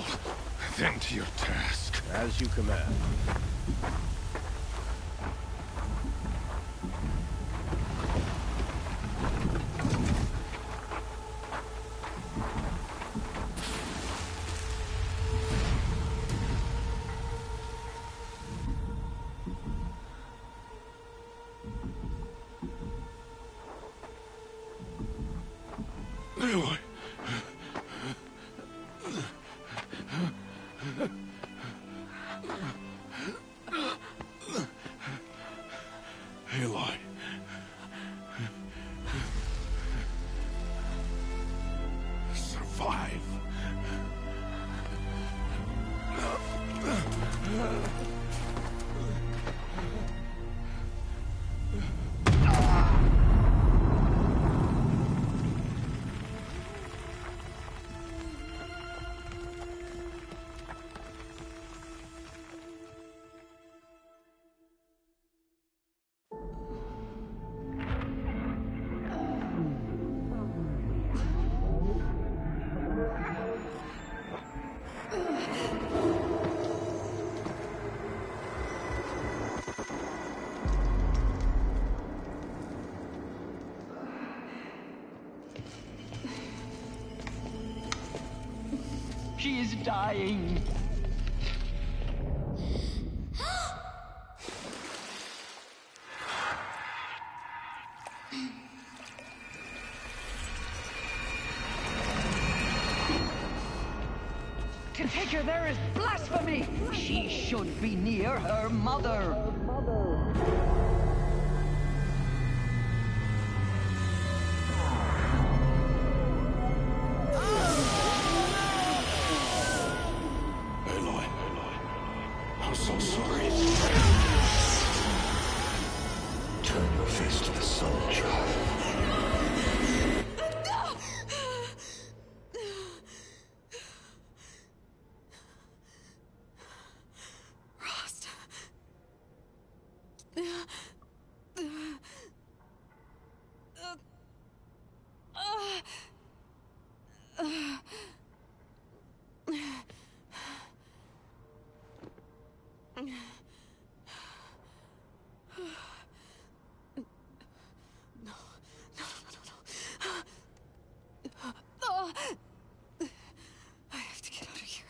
then to your task. As you command. Aloy. Aloy. Survive. She is dying. To take her there is blasphemy. She should be near her mother. Aloy. I'm so sorry. Turn your face to the sun, child. I have to get out of here.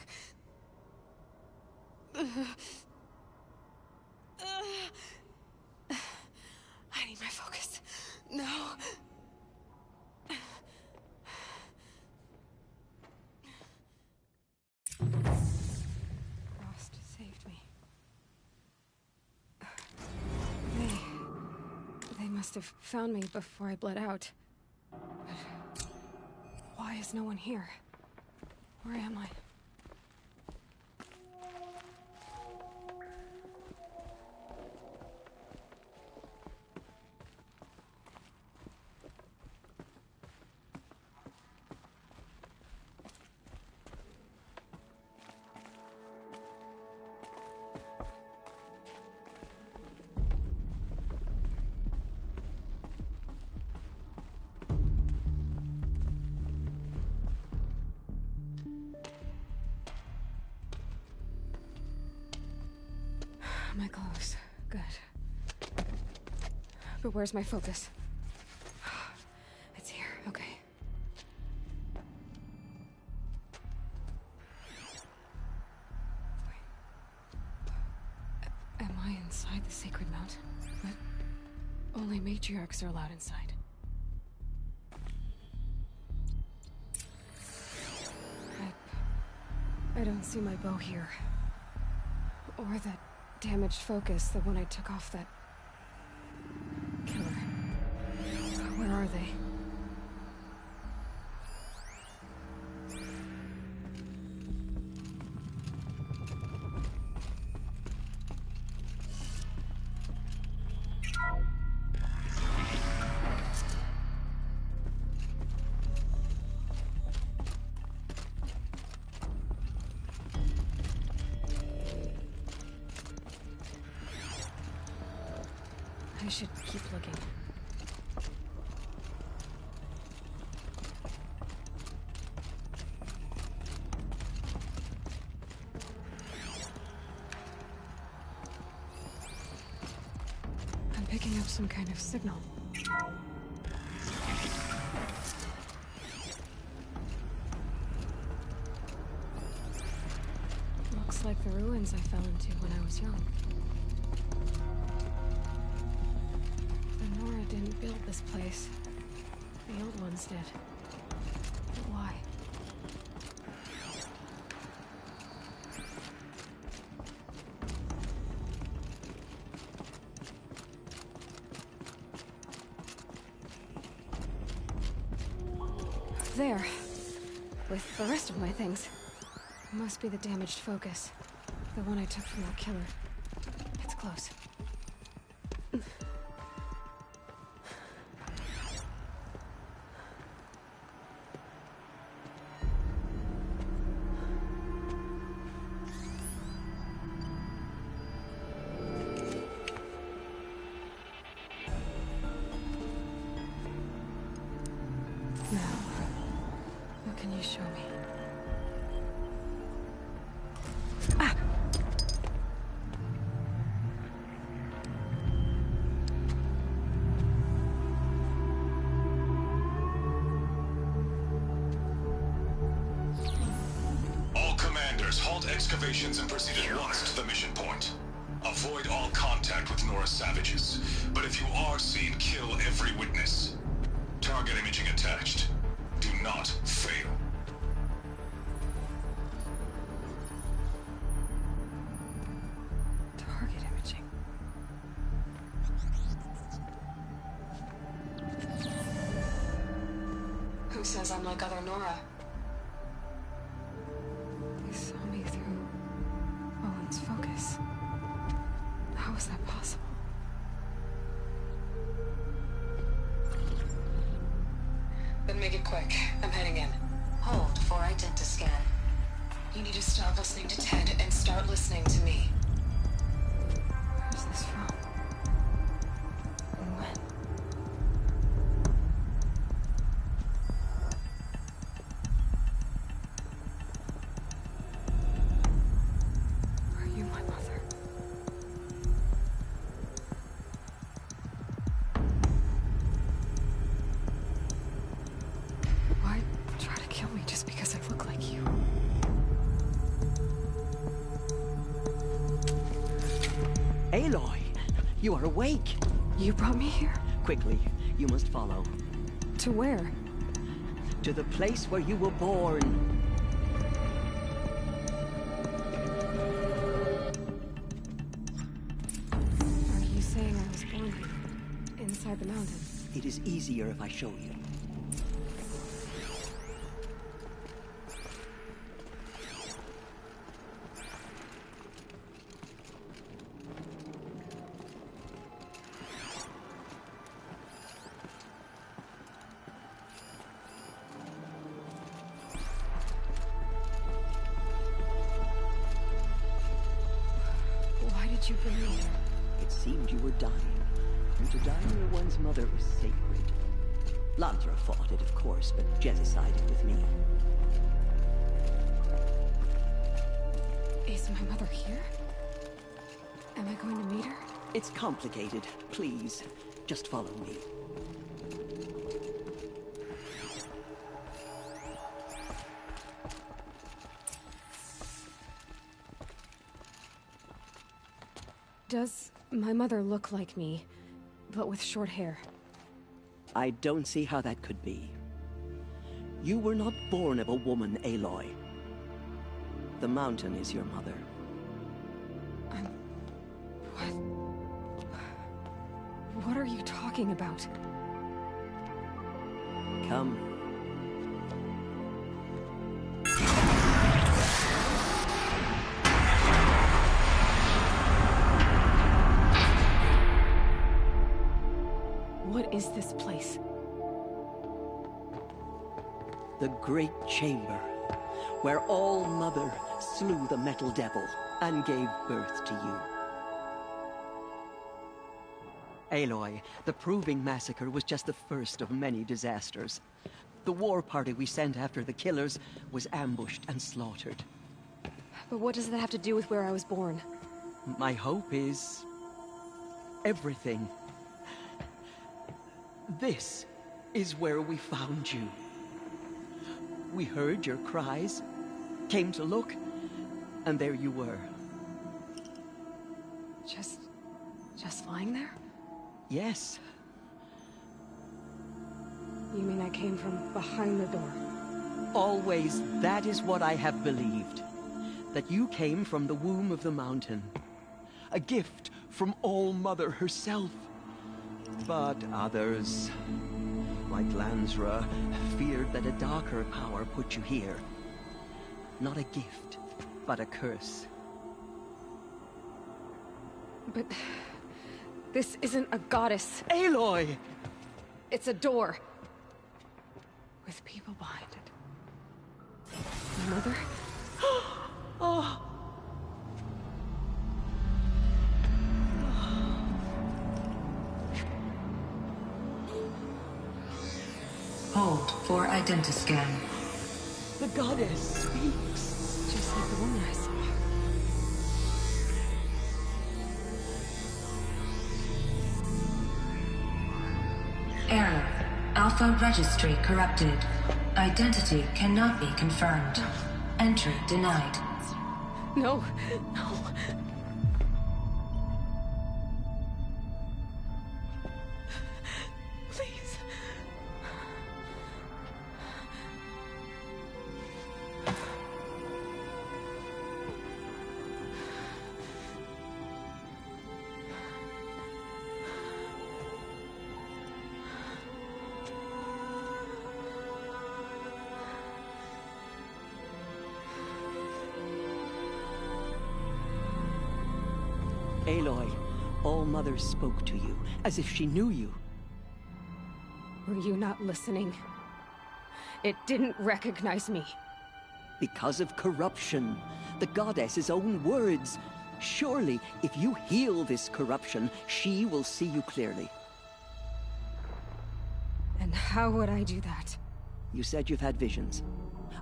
I need my focus. No. Frost saved me. They must have found me before I bled out. But why is no one here? Where am I? My clothes. Good. But where's my focus? It's here. Okay. Wait. Am I inside the sacred mountain? But only matriarchs are allowed inside. I don't see my bow here. Or that damaged focus, the one I took off that killer. Where are they? I should keep looking. I'm picking up some kind of signal. Looks like the ruins I fell into when I was young. Nora didn't build this place. The old ones did. But why? There. With the rest of my things. Must be the damaged focus. The one I took from that killer. It's close. Now, what can you show me? Ah! All commanders, halt excavations and proceed at once to the mission point. Avoid all contact with Nora savages, but if you are seen, kill every witness. Target imaging attached. Do not fail. Target imaging. Who says I'm like other Nora? They saw me through Owen's focus. How is that possible? Then make it quick. I'm heading in. Hold for identiscan. You need to stop listening to Ted and start listening to me. Where's this from? And when? Are you my mother? Why try to kill me just because I look like you? Aloy, you are awake. You brought me here? Quickly, you must follow. To where? To the place where you were born. Are you saying I was born here? Inside the mountain? It is easier if I show you. Why did you bring me here? It seemed you were dying, and to die near one's mother is sacred. Lantra fought it, of course, but Jezza sided with me. Is my mother here? Am I going to meet her? It's complicated. Please, just follow me. Does my mother look like me, but with short hair? I don't see how that could be. You were not born of a woman, Aloy. The mountain is your mother. What are you talking about? Come. What is this place? The Great Chamber, where All-Mother slew the Metal Devil and gave birth to you. Aloy, the Proving Massacre was just the first of many disasters. The war party we sent after the killers was ambushed and slaughtered. But what does that have to do with where I was born? My hope is... everything. This is where we found you. We heard your cries, came to look, and there you were. Just lying there? Yes. You mean I came from behind the door? Always, that is what I have believed. That you came from the womb of the mountain. A gift from All-Mother herself. But others, like Lansra, feared that a darker power put you here. Not a gift, but a curse. But... this isn't a goddess. Aloy! It's a door. With people behind it. My mother? Oh! Hold for identiscan. The goddess speaks. Just like the woman I saw. Error. Alpha registry corrupted. Identity cannot be confirmed. Entry denied. No, no. Please. Aloy, All-Mother spoke to you, as if she knew you. Were you not listening? It didn't recognize me. Because of corruption. The goddess's own words. Surely, if you heal this corruption, she will see you clearly. And how would I do that? You said you've had visions.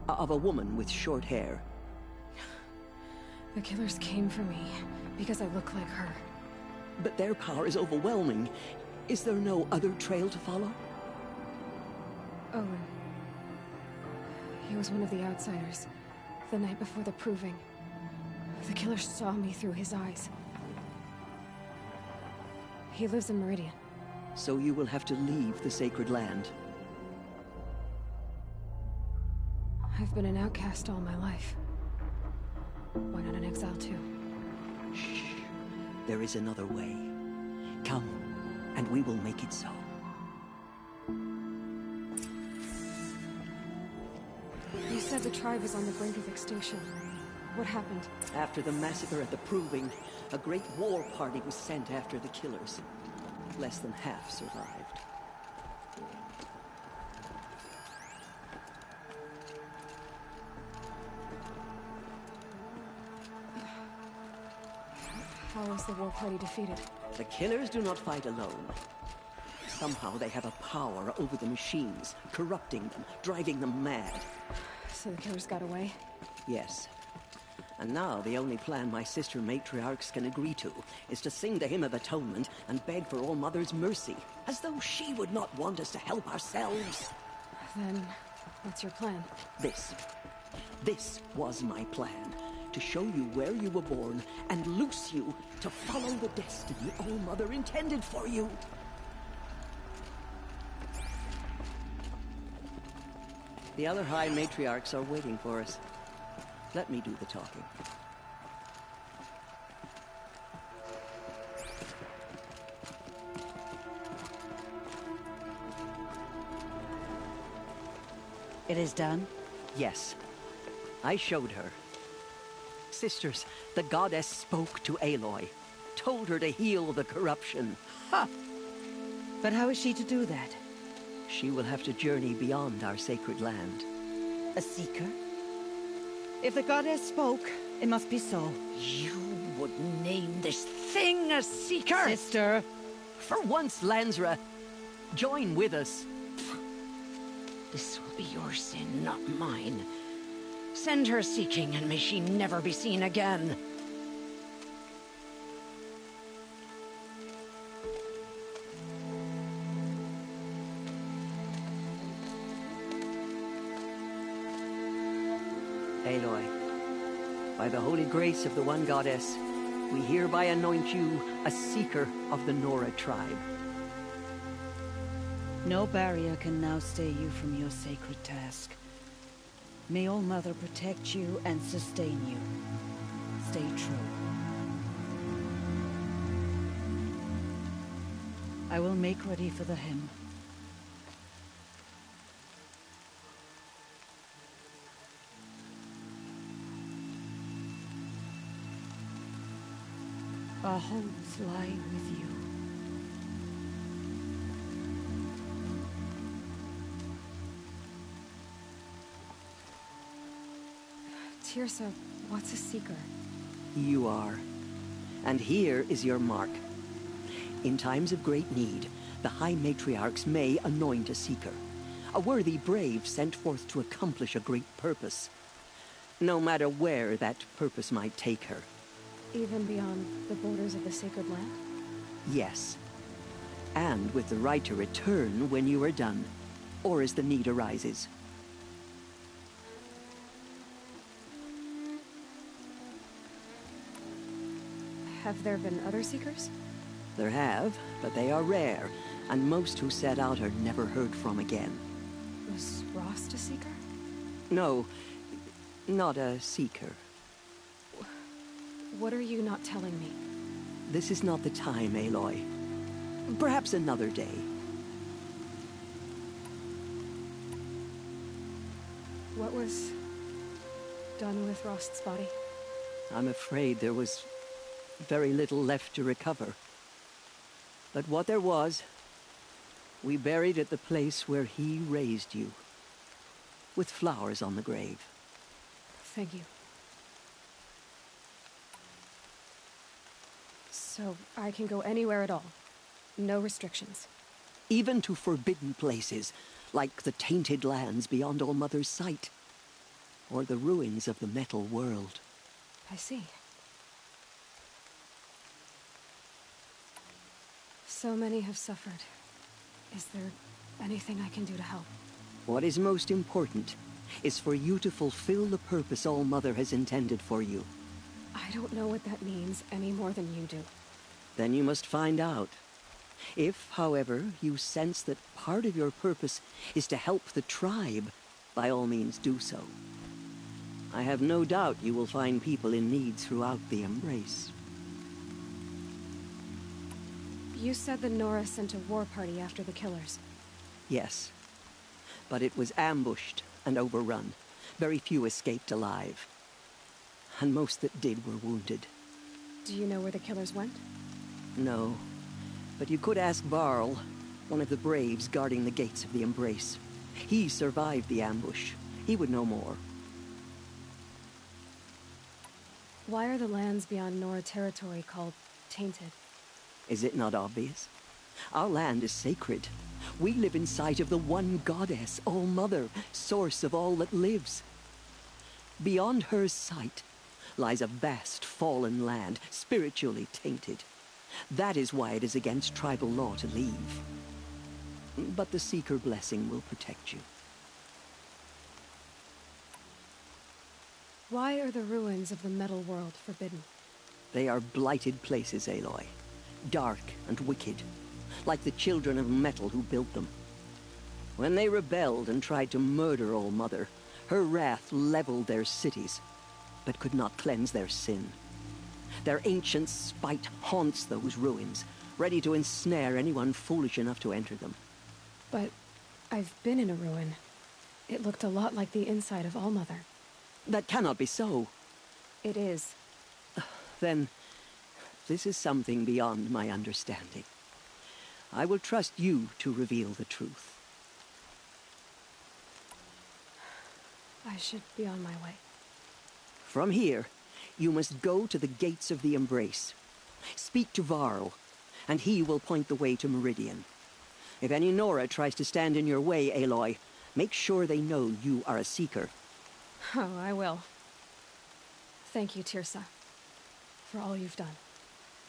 Of a woman with short hair. The killers came for me, because I look like her. But their power is overwhelming. Is there no other trail to follow? Owen. He was one of the outsiders. The night before the Proving. The killer saw me through his eyes. He lives in Meridian. So you will have to leave the sacred land. I've been an outcast all my life. Why not an exile too? Shh. There is another way. Come, and we will make it so. You said the tribe was on the brink of extinction. What happened? After the massacre at the Proving, a great war party was sent after the killers. Less than half survived. How was the war party defeated? The killers do not fight alone. Somehow they have a power over the machines, corrupting them, driving them mad. So the killers got away? Yes. And now the only plan my sister matriarchs can agree to is to sing the Hymn of Atonement and beg for All-Mother's mercy, as though she would not want us to help ourselves. Then, what's your plan? This was my plan. To show you where you were born and loose you to follow the destiny All-Mother intended for you. The other High Matriarchs are waiting for us. Let me do the talking. It is done? Yes. I showed her. Sisters, the goddess spoke to Aloy. Told her to heal the corruption. Ha! But how is she to do that? She will have to journey beyond our sacred land. A seeker? If the goddess spoke, it must be so. You would name this thing a seeker? Sister! For once, Lansra, join with us. This will be your sin, not mine. Send her seeking, and may she never be seen again. Aloy, by the holy grace of the one goddess, we hereby anoint you a seeker of the Nora tribe. No barrier can now stay you from your sacred task. May All Mother protect you and sustain you. Stay true. I will make ready for the hymn. Our hopes lie with you. Tirsa, what's a seeker? You are. And here is your mark. In times of great need, the High Matriarchs may anoint a seeker. A worthy brave sent forth to accomplish a great purpose. No matter where that purpose might take her. Even beyond the borders of the sacred land? Yes. And with the right to return when you are done, or as the need arises. Have there been other seekers? There have, but they are rare, and most who set out are never heard from again. Was Rost a seeker? No, not a seeker. What are you not telling me? This is not the time, Aloy. Perhaps another day. What was done with Rost's body? I'm afraid there was very little left to recover. But what there was, we buried at the place where he raised you, with flowers on the grave. Thank you. So I can go anywhere at all? No restrictions? Even to forbidden places, like the tainted lands beyond All Mother's sight, or the ruins of the metal world. I see. So many have suffered. Is there anything I can do to help? What is most important is for you to fulfill the purpose All Mother has intended for you. I don't know what that means any more than you do. Then you must find out. If, however, you sense that part of your purpose is to help the tribe, by all means do so. I have no doubt you will find people in need throughout the Embrace. You said the Nora sent a war party after the killers. Yes, but it was ambushed and overrun. Very few escaped alive. And most that did were wounded. Do you know where the killers went? No, but you could ask Varl, one of the braves guarding the gates of the Embrace. He survived the ambush. He would know more. Why are the lands beyond Nora territory called tainted? Is it not obvious? Our land is sacred. We live in sight of the one goddess, All Mother, source of all that lives. Beyond her sight lies a vast fallen land, spiritually tainted. That is why it is against tribal law to leave. But the Seeker blessing will protect you. Why are the ruins of the metal world forbidden? They are blighted places, Aloy. Dark and wicked, like the children of metal who built them. When they rebelled and tried to murder All Mother, her wrath leveled their cities. but could not cleanse their sin. Their ancient spite haunts those ruins, ready to ensnare anyone foolish enough to enter them. But I've been in a ruin. It looked a lot like the inside of Allmother. That cannot be so. It is. Then, this is something beyond my understanding. I will trust you to reveal the truth. I should be on my way. From here, you must go to the gates of the Embrace. Speak to Varl, and he will point the way to Meridian. If any Nora tries to stand in your way, Aloy, make sure they know you are a Seeker. Oh, I will. Thank you, Tirsa, for all you've done.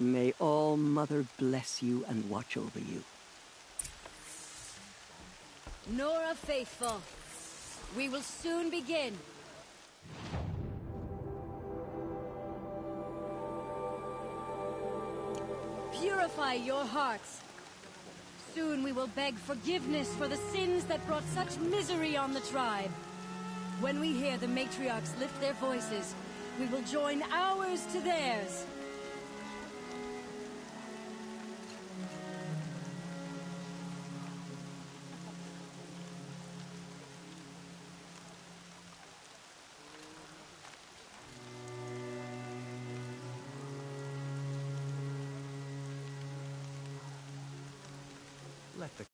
May All Mother bless you and watch over you. Nora Faithful, we will soon begin. Purify your hearts. Soon we will beg forgiveness for the sins that brought such misery on the tribe. When we hear the matriarchs lift their voices, we will join ours to theirs. Let the